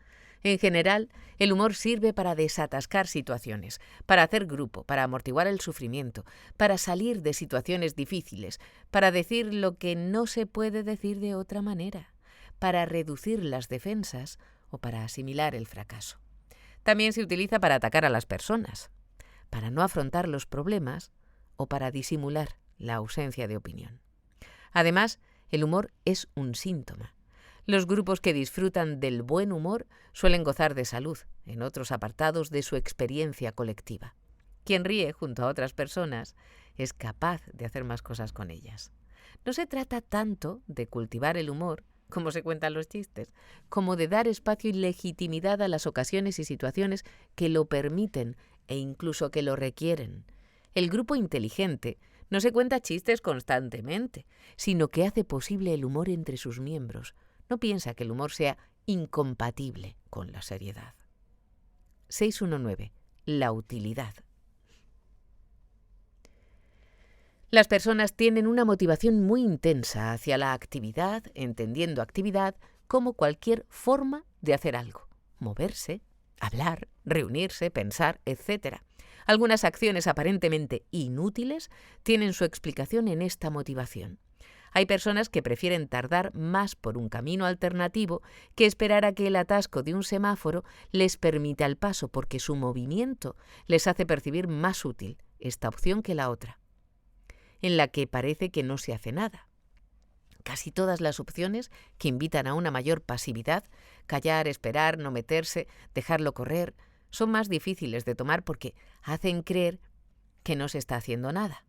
En general, el humor sirve para desatascar situaciones, para hacer grupo, para amortiguar el sufrimiento, para salir de situaciones difíciles, para decir lo que no se puede decir de otra manera, para reducir las defensas o para asimilar el fracaso. También se utiliza para atacar a las personas, para no afrontar los problemas o para disimular la ausencia de opinión. Además, el humor es un síntoma. Los grupos que disfrutan del buen humor suelen gozar de salud en otros apartados de su experiencia colectiva. Quien ríe junto a otras personas es capaz de hacer más cosas con ellas. No se trata tanto de cultivar el humor, como se cuentan los chistes, como de dar espacio y legitimidad a las ocasiones y situaciones que lo permiten e incluso que lo requieren. El grupo inteligente no se cuenta chistes constantemente, sino que hace posible el humor entre sus miembros. No piensa que el humor sea incompatible con la seriedad. 619. La utilidad. Las personas tienen una motivación muy intensa hacia la actividad, entendiendo actividad como cualquier forma de hacer algo: moverse, hablar, reunirse, pensar, etc. Algunas acciones aparentemente inútiles tienen su explicación en esta motivación. Hay personas que prefieren tardar más por un camino alternativo que esperar a que el atasco de un semáforo les permita el paso, porque su movimiento les hace percibir más útil esta opción que la otra, en la que parece que no se hace nada. Casi todas las opciones que invitan a una mayor pasividad, callar, esperar, no meterse, dejarlo correr, son más difíciles de tomar porque hacen creer que no se está haciendo nada.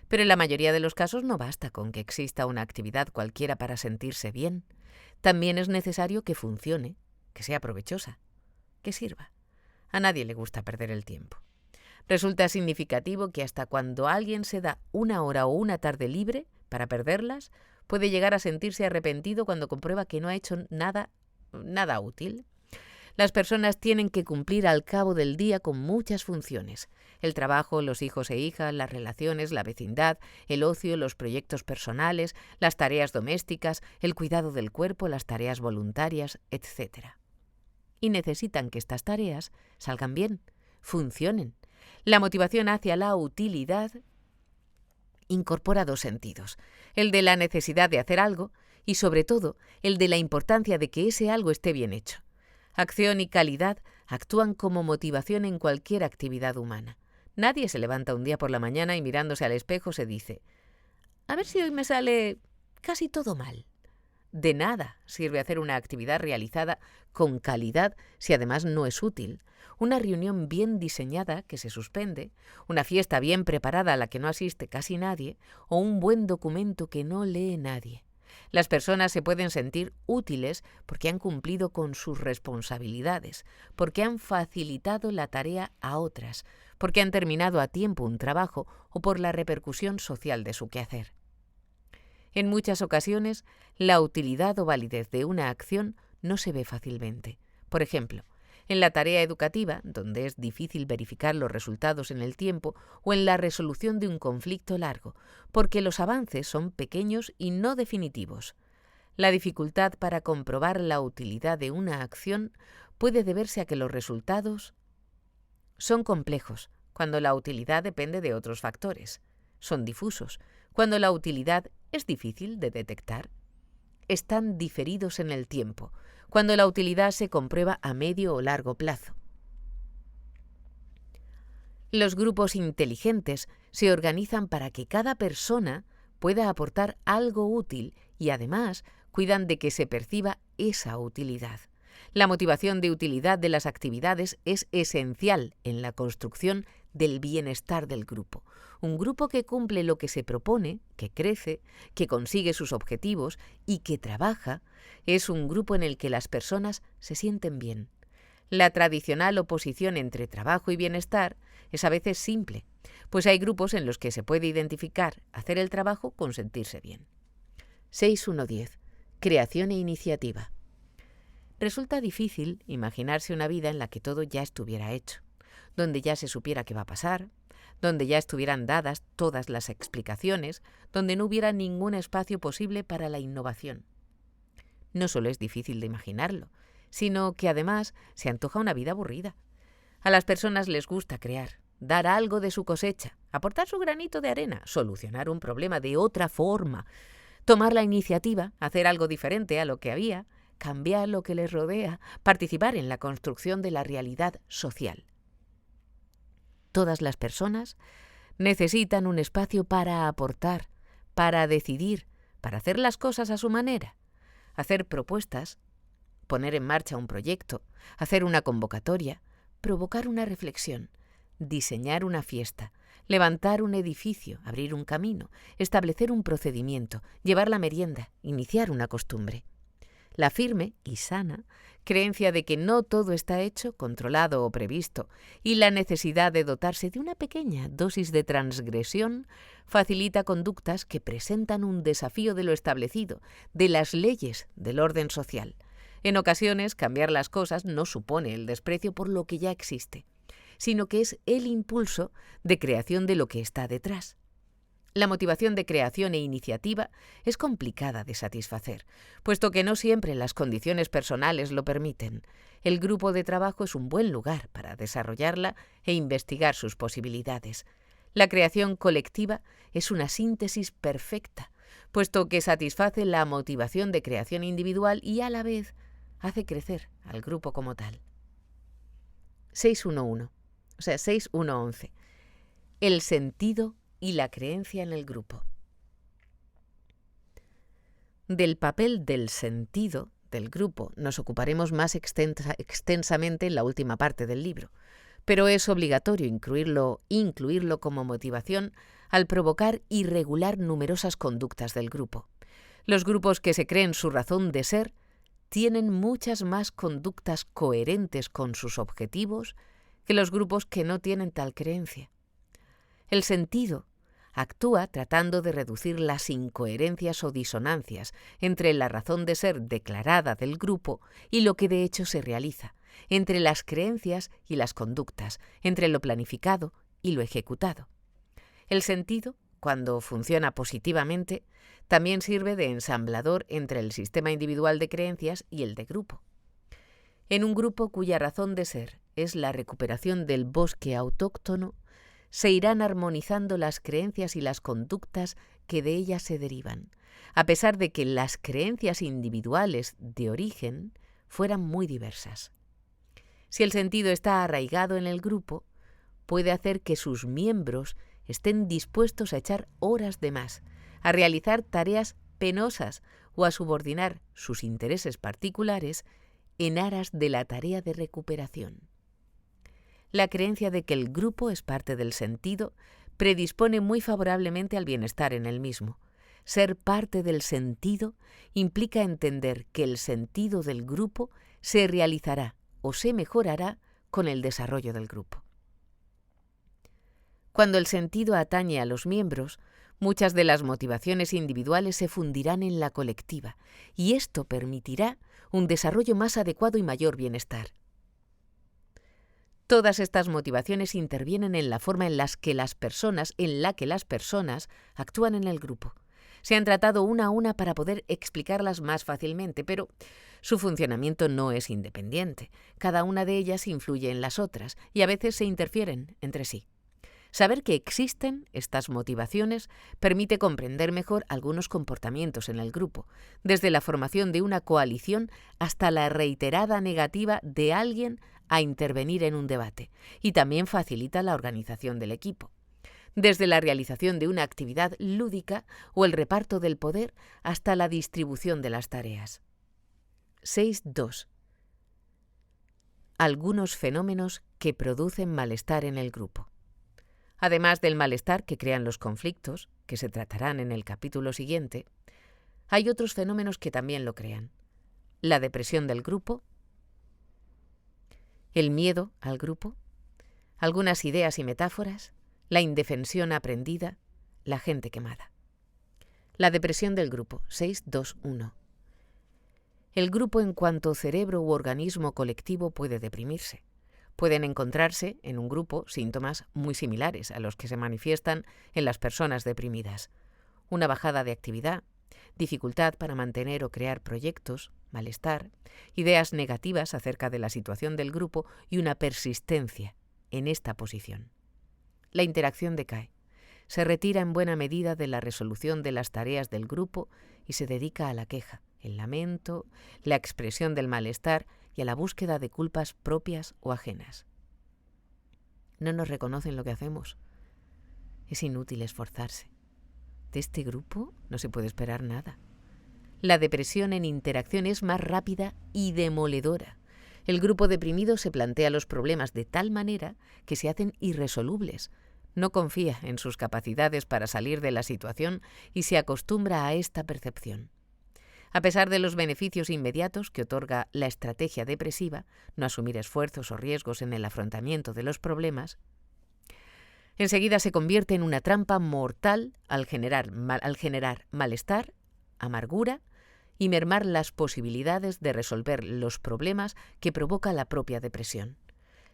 Pero en la mayoría de los casos no basta con que exista una actividad cualquiera para sentirse bien. También es necesario que funcione, que sea provechosa, que sirva. A nadie le gusta perder el tiempo. Resulta significativo que hasta cuando alguien se da una hora o una tarde libre para perderlas, puede llegar a sentirse arrepentido cuando comprueba que no ha hecho nada útil. Las personas tienen que cumplir al cabo del día con muchas funciones: el trabajo, los hijos e hijas, las relaciones, la vecindad, el ocio, los proyectos personales, las tareas domésticas, el cuidado del cuerpo, las tareas voluntarias, etc. Y necesitan que estas tareas salgan bien, funcionen. La motivación hacia la utilidad incorpora dos sentidos: el de la necesidad de hacer algo y, sobre todo, el de la importancia de que ese algo esté bien hecho. Acción y calidad actúan como motivación en cualquier actividad humana. Nadie se levanta un día por la mañana y mirándose al espejo se dice: a ver si hoy me sale casi todo mal. De nada sirve hacer una actividad realizada con calidad si además no es útil. Una reunión bien diseñada que se suspende, una fiesta bien preparada a la que no asiste casi nadie, o un buen documento que no lee nadie. Las personas se pueden sentir útiles porque han cumplido con sus responsabilidades, porque han facilitado la tarea a otras, porque han terminado a tiempo un trabajo o por la repercusión social de su quehacer. En muchas ocasiones, la utilidad o validez de una acción no se ve fácilmente. Por ejemplo, en la tarea educativa, donde es difícil verificar los resultados en el tiempo, o en la resolución de un conflicto largo, porque los avances son pequeños y no definitivos. La dificultad para comprobar la utilidad de una acción puede deberse a que los resultados son complejos, cuando la utilidad depende de otros factores. Son difusos, cuando la utilidad es difícil de detectar. Están diferidos en el tiempo, cuando la utilidad se comprueba a medio o largo plazo. Los grupos inteligentes se organizan para que cada persona pueda aportar algo útil y además cuidan de que se perciba esa utilidad. La motivación de utilidad de las actividades es esencial en la construcción del bienestar del grupo. Un grupo que cumple lo que se propone, que crece, que consigue sus objetivos y que trabaja, es un grupo en el que las personas se sienten bien. La tradicional oposición entre trabajo y bienestar es a veces simple, pues hay grupos en los que se puede identificar hacer el trabajo con sentirse bien. 6.1.10. Creación e iniciativa. Resulta difícil imaginarse una vida en la que todo ya estuviera hecho, donde ya se supiera qué va a pasar, donde ya estuvieran dadas todas las explicaciones, donde no hubiera ningún espacio posible para la innovación. No solo es difícil de imaginarlo, sino que además se antoja una vida aburrida. A las personas les gusta crear, dar algo de su cosecha, aportar su granito de arena, solucionar un problema de otra forma, tomar la iniciativa, hacer algo diferente a lo que había, cambiar lo que les rodea, participar en la construcción de la realidad social. Todas las personas necesitan un espacio para aportar, para decidir, para hacer las cosas a su manera, hacer propuestas, poner en marcha un proyecto, hacer una convocatoria, provocar una reflexión, diseñar una fiesta, levantar un edificio, abrir un camino, establecer un procedimiento, llevar la merienda, iniciar una costumbre. La firme y sana creencia de que no todo está hecho, controlado o previsto, y la necesidad de dotarse de una pequeña dosis de transgresión facilita conductas que presentan un desafío de lo establecido, de las leyes del orden social. En ocasiones, cambiar las cosas no supone el desprecio por lo que ya existe, sino que es el impulso de creación de lo que está detrás. La motivación de creación e iniciativa es complicada de satisfacer, puesto que no siempre las condiciones personales lo permiten. El grupo de trabajo es un buen lugar para desarrollarla e investigar sus posibilidades. La creación colectiva es una síntesis perfecta, puesto que satisface la motivación de creación individual y a la vez hace crecer al grupo como tal. 6.11. El sentido y la creencia en el grupo. Del papel del sentido del grupo nos ocuparemos más extensamente en la última parte del libro, pero es obligatorio incluirlo como motivación al provocar y regular numerosas conductas del grupo. Los grupos que se creen su razón de ser tienen muchas más conductas coherentes con sus objetivos que los grupos que no tienen tal creencia. El sentido actúa tratando de reducir las incoherencias o disonancias entre la razón de ser declarada del grupo y lo que de hecho se realiza, entre las creencias y las conductas, entre lo planificado y lo ejecutado. El sentido, cuando funciona positivamente, también sirve de ensamblador entre el sistema individual de creencias y el de grupo. En un grupo cuya razón de ser es la recuperación del bosque autóctono, se irán armonizando las creencias y las conductas que de ellas se derivan, a pesar de que las creencias individuales de origen fueran muy diversas. Si el sentido está arraigado en el grupo, puede hacer que sus miembros estén dispuestos a echar horas de más, a realizar tareas penosas o a subordinar sus intereses particulares en aras de la tarea de recuperación. La creencia de que el grupo es parte del sentido predispone muy favorablemente al bienestar en el mismo. Ser parte del sentido implica entender que el sentido del grupo se realizará o se mejorará con el desarrollo del grupo. Cuando el sentido atañe a los miembros, muchas de las motivaciones individuales se fundirán en la colectiva, y esto permitirá un desarrollo más adecuado y mayor bienestar. Todas estas motivaciones intervienen en la forma en la que las personas actúan en el grupo. Se han tratado una a una para poder explicarlas más fácilmente, pero su funcionamiento no es independiente. Cada una de ellas influye en las otras y a veces se interfieren entre sí. Saber que existen estas motivaciones permite comprender mejor algunos comportamientos en el grupo, desde la formación de una coalición hasta la reiterada negativa de alguien a intervenir en un debate, y también facilita la organización del equipo. Desde la realización de una actividad lúdica o el reparto del poder hasta la distribución de las tareas. 6.2. Algunos fenómenos que producen malestar en el grupo. Además del malestar que crean los conflictos, que se tratarán en el capítulo siguiente, hay otros fenómenos que también lo crean. La depresión del grupo, el miedo al grupo, algunas ideas y metáforas, la indefensión aprendida, la gente quemada. La depresión del grupo, 6.2.1. El grupo en cuanto cerebro u organismo colectivo puede deprimirse. Pueden encontrarse en un grupo síntomas muy similares a los que se manifiestan en las personas deprimidas. Una bajada de actividad, dificultad para mantener o crear proyectos, malestar, ideas negativas acerca de la situación del grupo y una persistencia en esta posición. La interacción decae. Se retira en buena medida de la resolución de las tareas del grupo y se dedica a la queja, el lamento, la expresión del malestar y a la búsqueda de culpas propias o ajenas. No nos reconocen lo que hacemos. Es inútil esforzarse. De este grupo no se puede esperar nada. La depresión en interacción es más rápida y demoledora. El grupo deprimido se plantea los problemas de tal manera que se hacen irresolubles. No confía en sus capacidades para salir de la situación y se acostumbra a esta percepción. A pesar de los beneficios inmediatos que otorga la estrategia depresiva, no asumir esfuerzos o riesgos en el afrontamiento de los problemas, enseguida se convierte en una trampa mortal al generar malestar, amargura y mermar las posibilidades de resolver los problemas que provoca la propia depresión.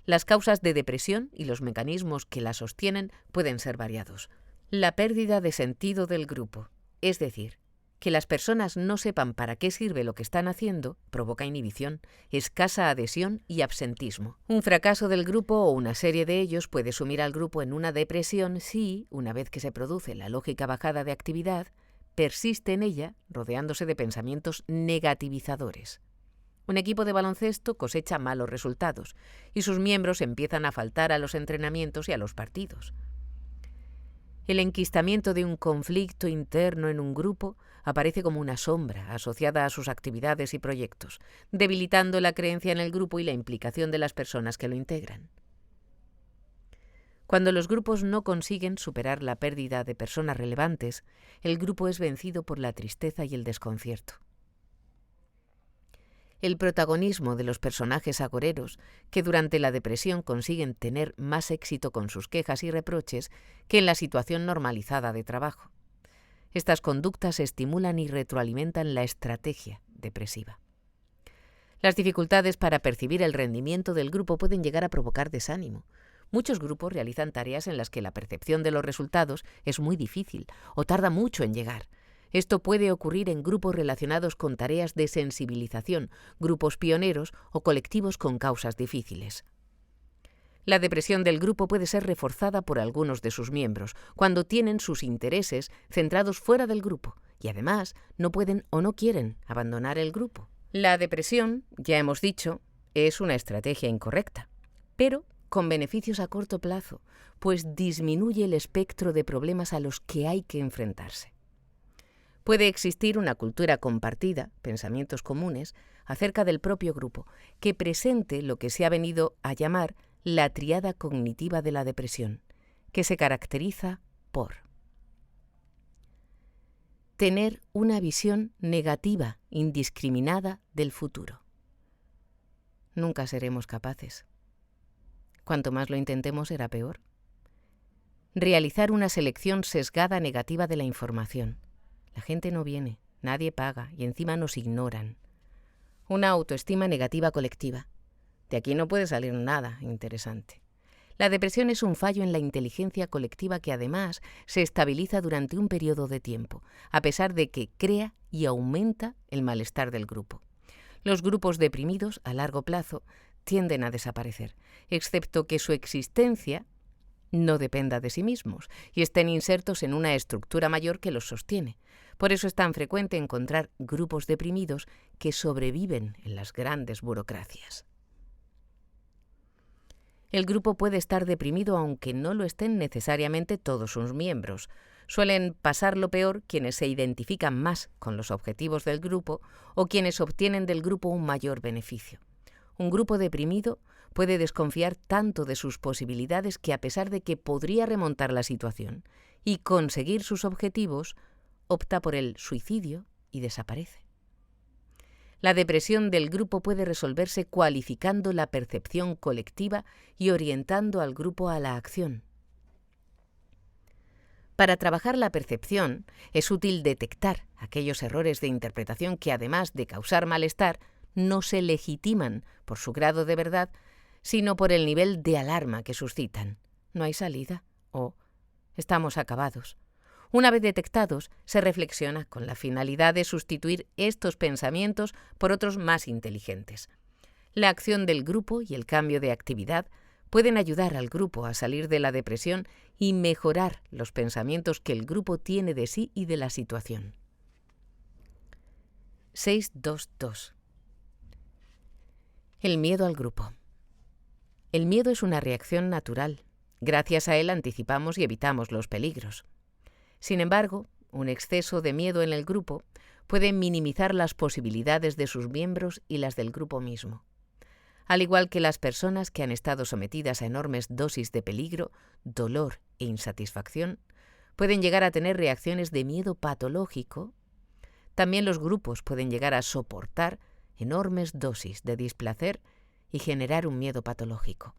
Las causas de depresión y los mecanismos que la sostienen pueden ser variados. La pérdida de sentido del grupo, es decir, que las personas no sepan para qué sirve lo que están haciendo, provoca inhibición, escasa adhesión y absentismo. Un fracaso del grupo o una serie de ellos puede sumir al grupo en una depresión si, una vez que se produce la lógica bajada de actividad, persiste en ella rodeándose de pensamientos negativizadores. Un equipo de baloncesto cosecha malos resultados y sus miembros empiezan a faltar a los entrenamientos y a los partidos. El enquistamiento de un conflicto interno en un grupo aparece como una sombra asociada a sus actividades y proyectos, debilitando la creencia en el grupo y la implicación de las personas que lo integran. Cuando los grupos no consiguen superar la pérdida de personas relevantes, el grupo es vencido por la tristeza y el desconcierto. el protagonismo de los personajes agoreros, que durante la depresión consiguen tener más éxito con sus quejas y reproches que en la situación normalizada de trabajo. Estas conductas estimulan y retroalimentan la estrategia depresiva. Las dificultades para percibir el rendimiento del grupo pueden llegar a provocar desánimo. Muchos grupos realizan tareas en las que la percepción de los resultados es muy difícil o tarda mucho en llegar. Esto puede ocurrir en grupos relacionados con tareas de sensibilización, grupos pioneros o colectivos con causas difíciles. La depresión del grupo puede ser reforzada por algunos de sus miembros, cuando tienen sus intereses centrados fuera del grupo y además no pueden o no quieren abandonar el grupo. La depresión, ya hemos dicho, es una estrategia incorrecta, pero con beneficios a corto plazo, pues disminuye el espectro de problemas a los que hay que enfrentarse. Puede existir una cultura compartida, pensamientos comunes, acerca del propio grupo, que presente lo que se ha venido a llamar la tríada cognitiva de la depresión, que se caracteriza por tener una visión negativa, indiscriminada del futuro. Nunca seremos capaces. Cuanto más lo intentemos, será peor. Realizar una selección sesgada negativa de la información. La gente no viene, nadie paga y encima nos ignoran. Una autoestima negativa colectiva. De aquí no puede salir nada interesante. La depresión es un fallo en la inteligencia colectiva que además se estabiliza durante un periodo de tiempo, a pesar de que crea y aumenta el malestar del grupo. Los grupos deprimidos, a largo plazo, tienden a desaparecer, excepto que su existencia no dependa de sí mismos y estén insertos en una estructura mayor que los sostiene. Por eso es tan frecuente encontrar grupos deprimidos que sobreviven en las grandes burocracias. El grupo puede estar deprimido aunque no lo estén necesariamente todos sus miembros. Suelen pasar lo peor quienes se identifican más con los objetivos del grupo o quienes obtienen del grupo un mayor beneficio. Un grupo deprimido puede desconfiar tanto de sus posibilidades que, a pesar de que podría remontar la situación y conseguir sus objetivos, opta por el suicidio y desaparece. La depresión del grupo puede resolverse cualificando la percepción colectiva y orientando al grupo a la acción. Para trabajar la percepción, es útil detectar aquellos errores de interpretación que, además de causar malestar, no se legitiman por su grado de verdad, sino por el nivel de alarma que suscitan. No hay salida o estamos acabados. Una vez detectados, se reflexiona con la finalidad de sustituir estos pensamientos por otros más inteligentes. La acción del grupo y el cambio de actividad pueden ayudar al grupo a salir de la depresión y mejorar los pensamientos que el grupo tiene de sí y de la situación. 6.2.2. El miedo al grupo. El miedo es una reacción natural. Gracias a él anticipamos y evitamos los peligros. Sin embargo, un exceso de miedo en el grupo puede minimizar las posibilidades de sus miembros y las del grupo mismo. Al igual que las personas que han estado sometidas a enormes dosis de peligro, dolor e insatisfacción, pueden llegar a tener reacciones de miedo patológico, también los grupos pueden llegar a soportar enormes dosis de displacer y generar un miedo patológico.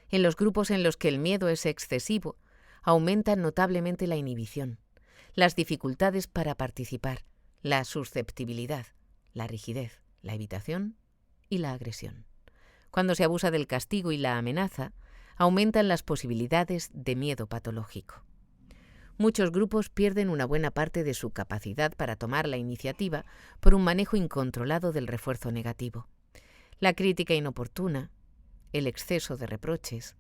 En los grupos en los que el miedo es excesivo, aumenta notablemente la inhibición, las dificultades para participar, la susceptibilidad, la rigidez, la evitación y la agresión. Cuando se abusa del castigo y la amenaza, aumentan las posibilidades de miedo patológico. Muchos grupos pierden una buena parte de su capacidad para tomar la iniciativa por un manejo incontrolado del refuerzo negativo. La crítica inoportuna, el exceso de reproches,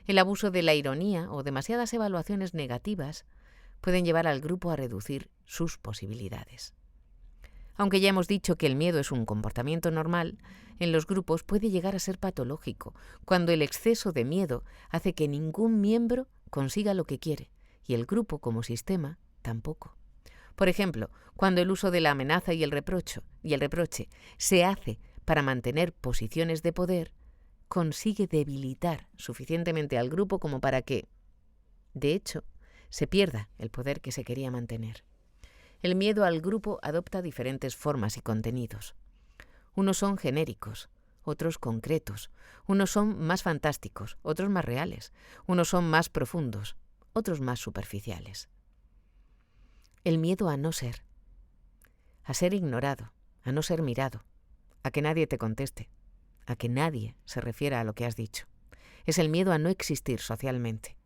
el abuso de la ironía o demasiadas evaluaciones negativas pueden llevar al grupo a reducir sus posibilidades. Aunque ya hemos dicho que el miedo es un comportamiento normal, en los grupos puede llegar a ser patológico cuando el exceso de miedo hace que ningún miembro consiga lo que quiere y el grupo como sistema tampoco. Por ejemplo, cuando el uso de la amenaza y el reproche se hace para mantener posiciones de poder, consigue debilitar suficientemente al grupo como para que, de hecho, se pierda el poder que se quería mantener. El miedo al grupo adopta diferentes formas y contenidos. Unos son genéricos, otros concretos. Unos son más fantásticos, otros más reales. Unos son más profundos, otros más superficiales. El miedo a no ser ignorado, a no ser mirado, a que nadie te conteste, a que nadie se refiera a lo que has dicho. Es el miedo a no existir socialmente.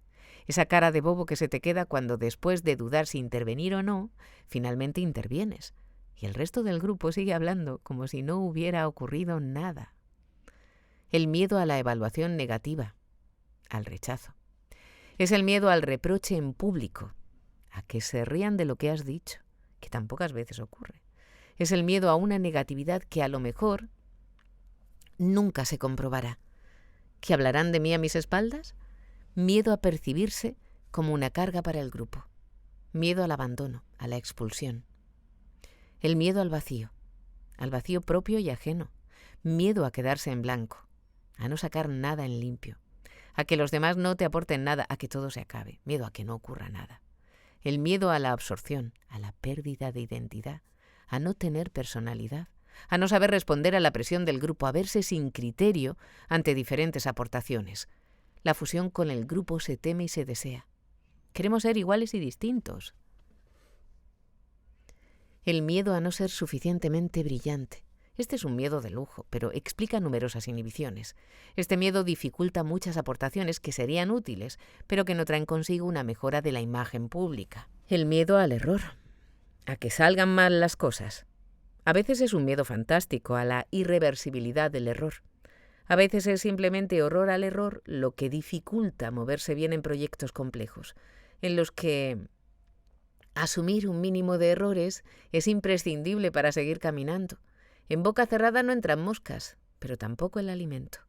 Esa cara de bobo que se te queda cuando, después de dudar si intervenir o no, finalmente intervienes y el resto del grupo sigue hablando como si no hubiera ocurrido nada. El miedo a la evaluación negativa, al rechazo. Es el miedo al reproche en público, a que se rían de lo que has dicho, que tan pocas veces ocurre. Es el miedo a una negatividad que a lo mejor nunca se comprobará. ¿Que hablarán de mí a mis espaldas? Miedo a percibirse como una carga para el grupo. Miedo al abandono, a la expulsión. El miedo al vacío propio y ajeno. Miedo a quedarse en blanco, a no sacar nada en limpio, a que los demás no te aporten nada, a que todo se acabe. Miedo a que no ocurra nada. El miedo a la absorción, a la pérdida de identidad, a no tener personalidad, a no saber responder a la presión del grupo, a verse sin criterio ante diferentes aportaciones. La fusión con el grupo se teme y se desea. Queremos ser iguales y distintos. El miedo a no ser suficientemente brillante. Este es un miedo de lujo, pero explica numerosas inhibiciones. Este miedo dificulta muchas aportaciones que serían útiles, pero que no traen consigo una mejora de la imagen pública. El miedo al error, a que salgan mal las cosas. A veces es un miedo fantástico a la irreversibilidad del error. A veces es simplemente horror al error lo que dificulta moverse bien en proyectos complejos, en los que asumir un mínimo de errores es imprescindible para seguir caminando. En boca cerrada no entran moscas, pero tampoco el alimento.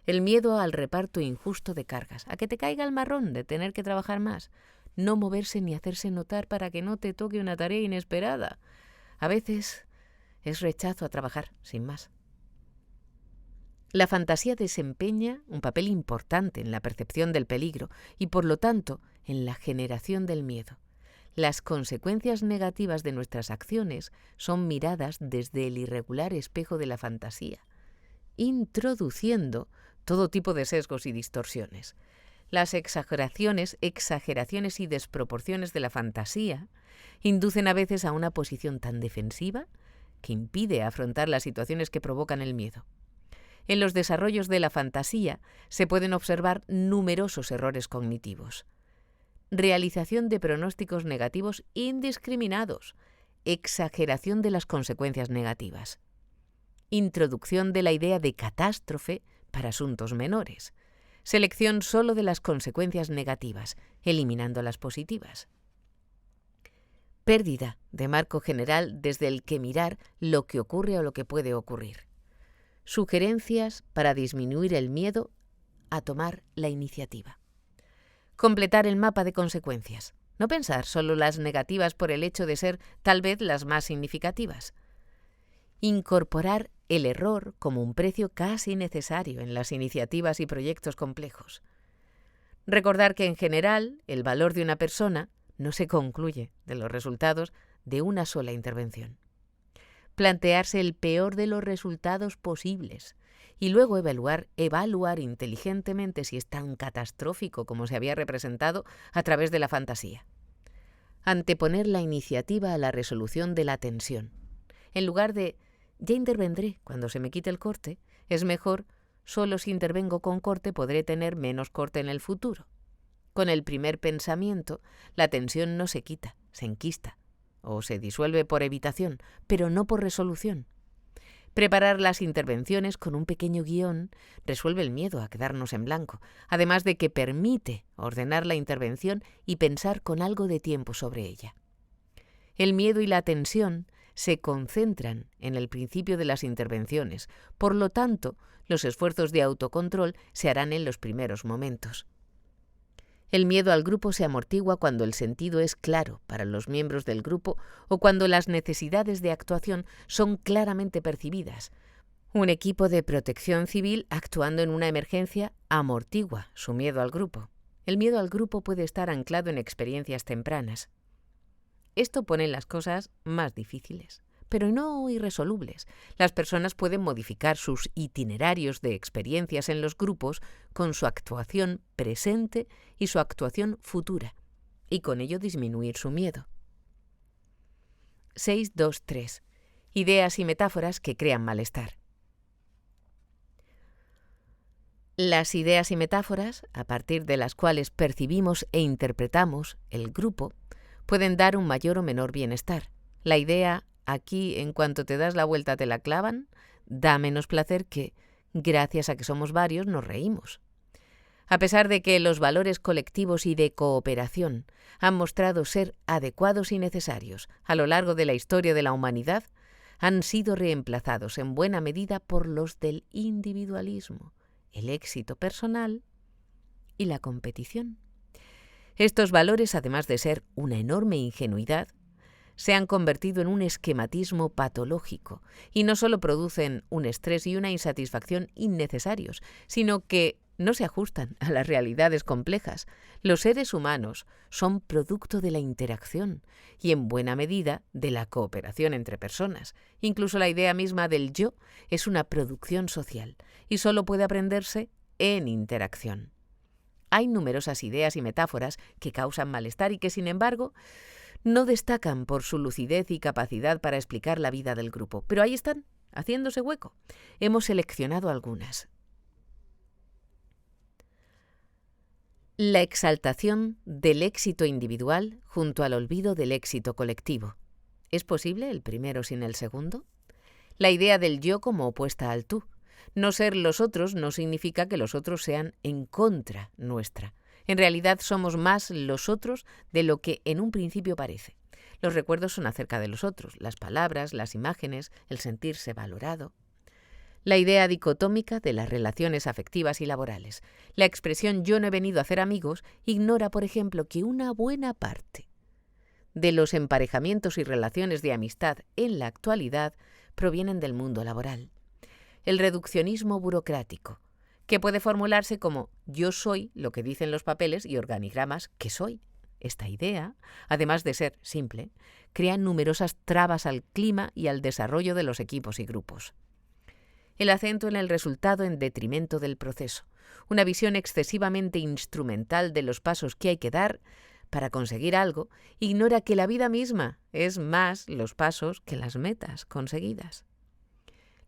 El miedo al reparto injusto de cargas, a que te caiga el marrón de tener que trabajar más, no moverse ni hacerse notar para que no te toque una tarea inesperada. A veces es rechazo a trabajar, sin más. La fantasía desempeña un papel importante en la percepción del peligro y, por lo tanto, en la generación del miedo. Las consecuencias negativas de nuestras acciones son miradas desde el irregular espejo de la fantasía, introduciendo todo tipo de sesgos y distorsiones. Las exageraciones y desproporciones de la fantasía inducen a veces a una posición tan defensiva que impide afrontar las situaciones que provocan el miedo. En los desarrollos de la fantasía se pueden observar numerosos errores cognitivos. Realización de pronósticos negativos indiscriminados, exageración de las consecuencias negativas, introducción de la idea de catástrofe para asuntos menores, selección solo de las consecuencias negativas, eliminando las positivas. Pérdida de marco general desde el que mirar lo que ocurre o lo que puede ocurrir. Sugerencias para disminuir el miedo a tomar la iniciativa. Completar el mapa de consecuencias. No pensar solo las negativas por el hecho de ser tal vez las más significativas. Incorporar el error como un precio casi necesario en las iniciativas y proyectos complejos. Recordar que en general el valor de una persona no se concluye de los resultados de una sola intervención. Plantearse el peor de los resultados posibles y luego evaluar inteligentemente si es tan catastrófico como se había representado a través de la fantasía. Anteponer la iniciativa a la resolución de la tensión. En lugar de «ya intervendré cuando se me quite el corte», es mejor «solo si intervengo con corte podré tener menos corte en el futuro». Con el primer pensamiento, la tensión no se quita, se enquista o se disuelve por evitación, pero no por resolución. Preparar las intervenciones con un pequeño guión resuelve el miedo a quedarnos en blanco, además de que permite ordenar la intervención y pensar con algo de tiempo sobre ella. El miedo y la tensión se concentran en el principio de las intervenciones, por lo tanto, los esfuerzos de autocontrol se harán en los primeros momentos. El miedo al grupo se amortigua cuando el sentido es claro para los miembros del grupo o cuando las necesidades de actuación son claramente percibidas. Un equipo de protección civil actuando en una emergencia amortigua su miedo al grupo. El miedo al grupo puede estar anclado en experiencias tempranas. Esto pone las cosas más difíciles, pero no irresolubles. Las personas pueden modificar sus itinerarios de experiencias en los grupos con su actuación presente y su actuación futura, y con ello disminuir su miedo. 6.2.3. Ideas y metáforas que crean malestar. Las ideas y metáforas, a partir de las cuales percibimos e interpretamos el grupo, pueden dar un mayor o menor bienestar. La idea, aquí en cuanto te das la vuelta te la clavan, da menos placer que, gracias a que somos varios, nos reímos. A pesar de que los valores colectivos y de cooperación han mostrado ser adecuados y necesarios a lo largo de la historia de la humanidad, han sido reemplazados en buena medida por los del individualismo, el éxito personal y la competición. Estos valores, además de ser una enorme ingenuidad, se han convertido en un esquematismo patológico y no solo producen un estrés y una insatisfacción innecesarios, sino que no se ajustan a las realidades complejas. Los seres humanos son producto de la interacción y, en buena medida, de la cooperación entre personas. Incluso la idea misma del yo es una producción social y solo puede aprenderse en interacción. Hay numerosas ideas y metáforas que causan malestar y que, sin embargo, no destacan por su lucidez y capacidad para explicar la vida del grupo. Pero ahí están, haciéndose hueco. Hemos seleccionado algunas. La exaltación del éxito individual junto al olvido del éxito colectivo. ¿Es posible el primero sin el segundo? La idea del yo como opuesta al tú. No ser los otros no significa que los otros sean en contra nuestra. En realidad somos más los otros de lo que en un principio parece. Los recuerdos son acerca de los otros, las palabras, las imágenes, el sentirse valorado. La idea dicotómica de las relaciones afectivas y laborales. La expresión yo no he venido a hacer amigos ignora, por ejemplo, que una buena parte de los emparejamientos y relaciones de amistad en la actualidad provienen del mundo laboral. El reduccionismo burocrático, que puede formularse como yo soy lo que dicen los papeles y organigramas que soy. Esta idea, además de ser simple, crea numerosas trabas al clima y al desarrollo de los equipos y grupos. El acento en el resultado en detrimento del proceso, una visión excesivamente instrumental de los pasos que hay que dar para conseguir algo, ignora que la vida misma es más los pasos que las metas conseguidas.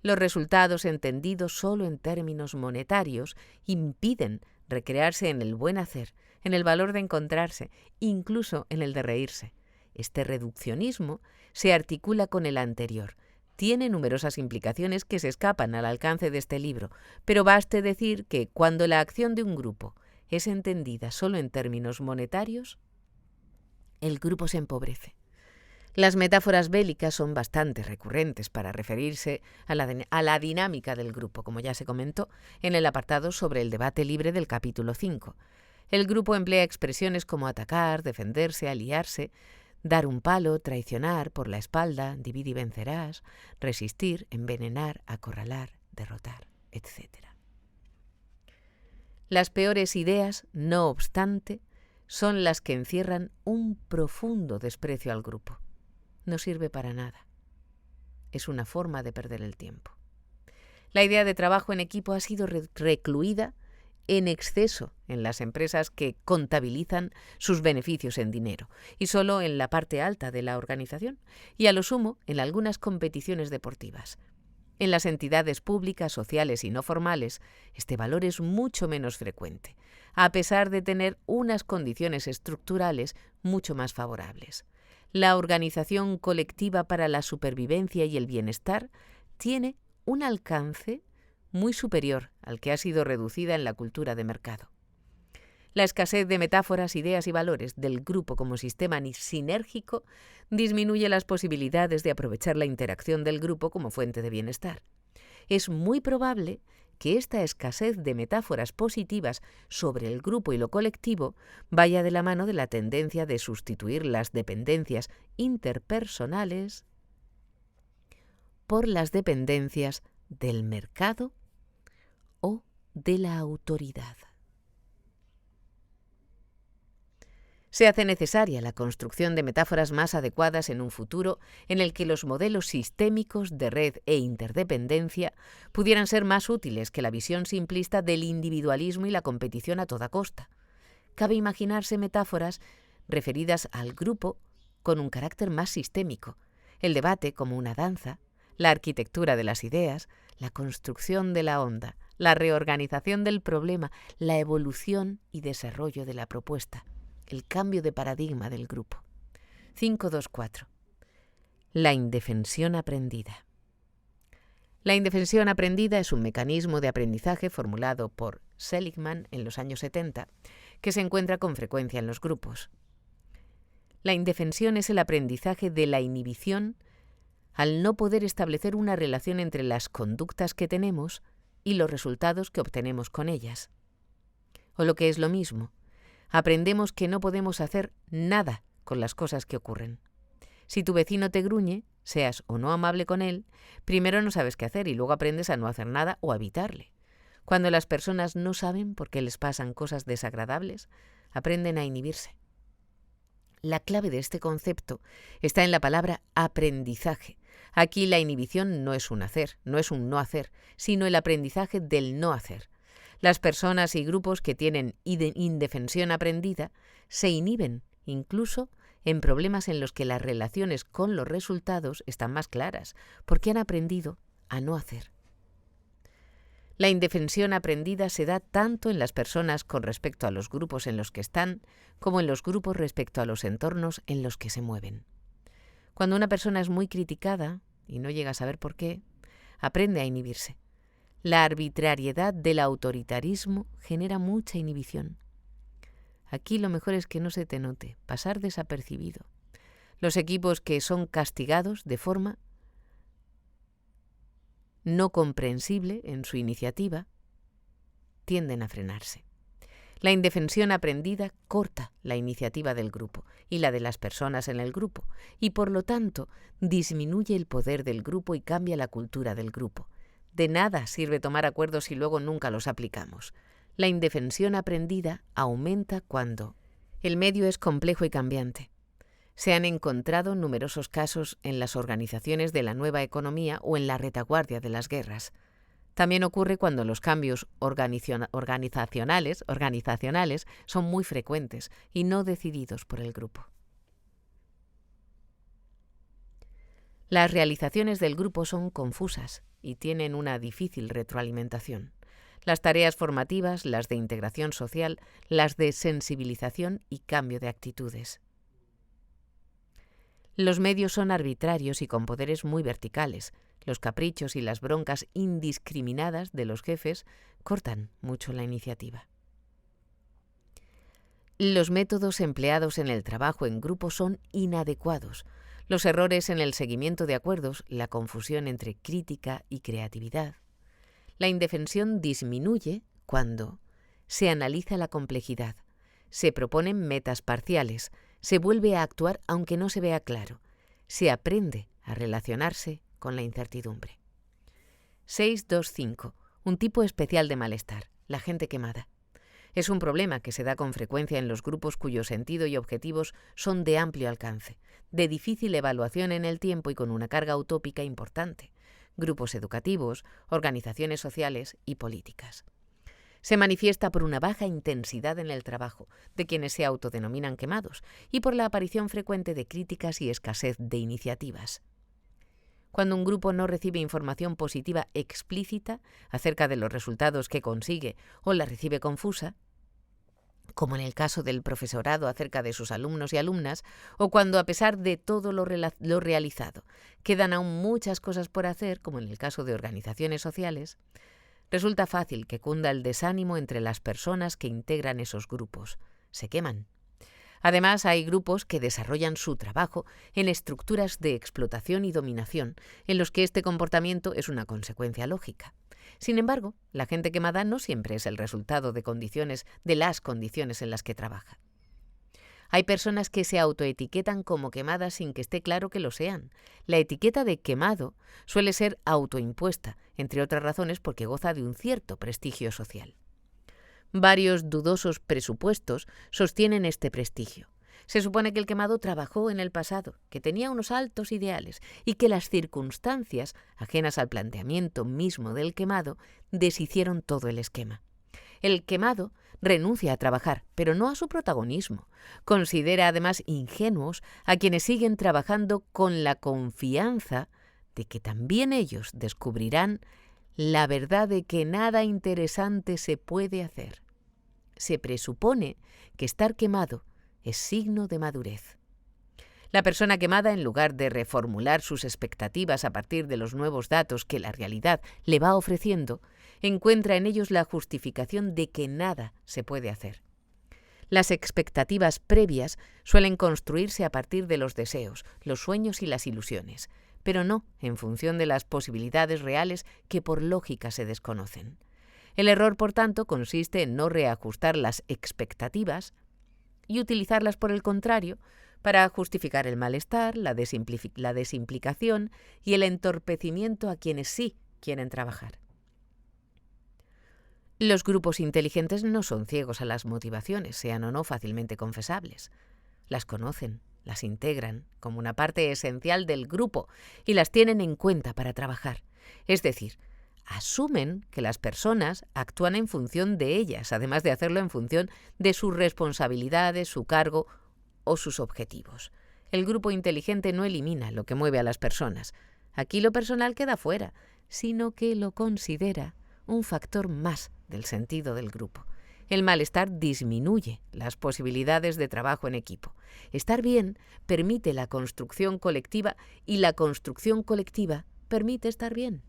Los resultados entendidos solo en términos monetarios impiden recrearse en el buen hacer, en el valor de encontrarse, incluso en el de reírse. Este reduccionismo se articula con el anterior. Tiene numerosas implicaciones que se escapan al alcance de este libro, pero baste decir que cuando la acción de un grupo es entendida solo en términos monetarios, el grupo se empobrece. Las metáforas bélicas son bastante recurrentes para referirse a la dinámica del grupo, como ya se comentó en el apartado sobre el debate libre del capítulo 5. El grupo emplea expresiones como atacar, defenderse, aliarse, dar un palo, traicionar, por la espalda, divide y vencerás, resistir, envenenar, acorralar, derrotar, etc. Las peores ideas, no obstante, son las que encierran un profundo desprecio al grupo. No sirve para nada. Es una forma de perder el tiempo. La idea de trabajo en equipo ha sido recluida en exceso en las empresas que contabilizan sus beneficios en dinero y solo en la parte alta de la organización y a lo sumo en algunas competiciones deportivas. En las entidades públicas, sociales y no formales, este valor es mucho menos frecuente, a pesar de tener unas condiciones estructurales mucho más favorables. La organización colectiva para la supervivencia y el bienestar tiene un alcance muy superior al que ha sido reducida en la cultura de mercado. La escasez de metáforas, ideas y valores del grupo como sistema sinérgico disminuye las posibilidades de aprovechar la interacción del grupo como fuente de bienestar. Es muy probable que esta escasez de metáforas positivas sobre el grupo y lo colectivo vaya de la mano de la tendencia de sustituir las dependencias interpersonales por las dependencias del mercado o de la autoridad. Se hace necesaria la construcción de metáforas más adecuadas en un futuro en el que los modelos sistémicos de red e interdependencia pudieran ser más útiles que la visión simplista del individualismo y la competición a toda costa. Cabe imaginarse metáforas referidas al grupo con un carácter más sistémico, el debate como una danza, la arquitectura de las ideas, la construcción de la onda, la reorganización del problema, la evolución y desarrollo de la propuesta, el cambio de paradigma del grupo. 5.2.4. La indefensión aprendida. La indefensión aprendida es un mecanismo de aprendizaje formulado por Seligman en los años 70, que se encuentra con frecuencia en los grupos. La indefensión es el aprendizaje de la inhibición al no poder establecer una relación entre las conductas que tenemos y los resultados que obtenemos con ellas. O lo que es lo mismo, aprendemos que no podemos hacer nada con las cosas que ocurren. Si tu vecino te gruñe, seas o no amable con él, primero no sabes qué hacer y luego aprendes a no hacer nada o a evitarle. Cuando las personas no saben por qué les pasan cosas desagradables, aprenden a inhibirse. La clave de este concepto está en la palabra aprendizaje. Aquí la inhibición no es un hacer, no es un no hacer, sino el aprendizaje del no hacer. Las personas y grupos que tienen indefensión aprendida se inhiben, incluso en problemas en los que las relaciones con los resultados están más claras, porque han aprendido a no hacer. La indefensión aprendida se da tanto en las personas con respecto a los grupos en los que están, como en los grupos respecto a los entornos en los que se mueven. Cuando una persona es muy criticada, y no llega a saber por qué, aprende a inhibirse. La arbitrariedad del autoritarismo genera mucha inhibición. Aquí lo mejor es que no se te note, pasar desapercibido. Los equipos que son castigados de forma no comprensible en su iniciativa tienden a frenarse. La indefensión aprendida corta la iniciativa del grupo y la de las personas en el grupo, y por lo tanto disminuye el poder del grupo y cambia la cultura del grupo. De nada sirve tomar acuerdos si luego nunca los aplicamos. La indefensión aprendida aumenta cuando el medio es complejo y cambiante. Se han encontrado numerosos casos en las organizaciones de la nueva economía o en la retaguardia de las guerras. También ocurre cuando los cambios organizacionales son muy frecuentes y no decididos por el grupo. Las realizaciones del grupo son confusas y tienen una difícil retroalimentación. Las tareas formativas, las de integración social, las de sensibilización y cambio de actitudes. Los medios son arbitrarios y con poderes muy verticales. Los caprichos y las broncas indiscriminadas de los jefes cortan mucho la iniciativa. Los métodos empleados en el trabajo en grupo son inadecuados. Los errores en el seguimiento de acuerdos, la confusión entre crítica y creatividad. La indefensión disminuye cuando se analiza la complejidad, se proponen metas parciales, se vuelve a actuar aunque no se vea claro, se aprende a relacionarse con la incertidumbre. 6.2.5. Un tipo especial de malestar, la gente quemada. Es un problema que se da con frecuencia en los grupos cuyo sentido y objetivos son de amplio alcance, de difícil evaluación en el tiempo y con una carga utópica importante. Grupos educativos, organizaciones sociales y políticas. Se manifiesta por una baja intensidad en el trabajo de quienes se autodenominan quemados y por la aparición frecuente de críticas y escasez de iniciativas. Cuando un grupo no recibe información positiva explícita acerca de los resultados que consigue o la recibe confusa, como en el caso del profesorado acerca de sus alumnos y alumnas, o cuando a pesar de todo lo realizado quedan aún muchas cosas por hacer, como en el caso de organizaciones sociales, resulta fácil que cunda el desánimo entre las personas que integran esos grupos. Se queman. Además, hay grupos que desarrollan su trabajo en estructuras de explotación y dominación, en los que este comportamiento es una consecuencia lógica. Sin embargo, la gente quemada no siempre es el resultado de las condiciones en las que trabaja. Hay personas que se autoetiquetan como quemadas sin que esté claro que lo sean. La etiqueta de quemado suele ser autoimpuesta, entre otras razones porque goza de un cierto prestigio social. Varios dudosos presupuestos sostienen este prestigio. Se supone que el quemado trabajó en el pasado, que tenía unos altos ideales y que las circunstancias, ajenas al planteamiento mismo del quemado, deshicieron todo el esquema. El quemado renuncia a trabajar, pero no a su protagonismo. Considera además ingenuos a quienes siguen trabajando con la confianza de que también ellos descubrirán la verdad de que nada interesante se puede hacer. Se presupone que estar quemado es signo de madurez. La persona quemada, en lugar de reformular sus expectativas a partir de los nuevos datos que la realidad le va ofreciendo, encuentra en ellos la justificación de que nada se puede hacer. Las expectativas previas suelen construirse a partir de los deseos, los sueños y las ilusiones, pero no en función de las posibilidades reales que por lógica se desconocen. El error, por tanto, consiste en no reajustar las expectativas y utilizarlas, por el contrario, para justificar el malestar, la desimplicación y el entorpecimiento a quienes sí quieren trabajar. Los grupos inteligentes no son ciegos a las motivaciones, sean o no fácilmente confesables. Las conocen, las integran como una parte esencial del grupo y las tienen en cuenta para trabajar. Es decir, asumen que las personas actúan en función de ellas, además de hacerlo en función de sus responsabilidades, su cargo o sus objetivos. El grupo inteligente no elimina lo que mueve a las personas. Aquí lo personal queda fuera, sino que lo considera un factor más del sentido del grupo. El malestar disminuye las posibilidades de trabajo en equipo. Estar bien permite la construcción colectiva y la construcción colectiva permite estar bien.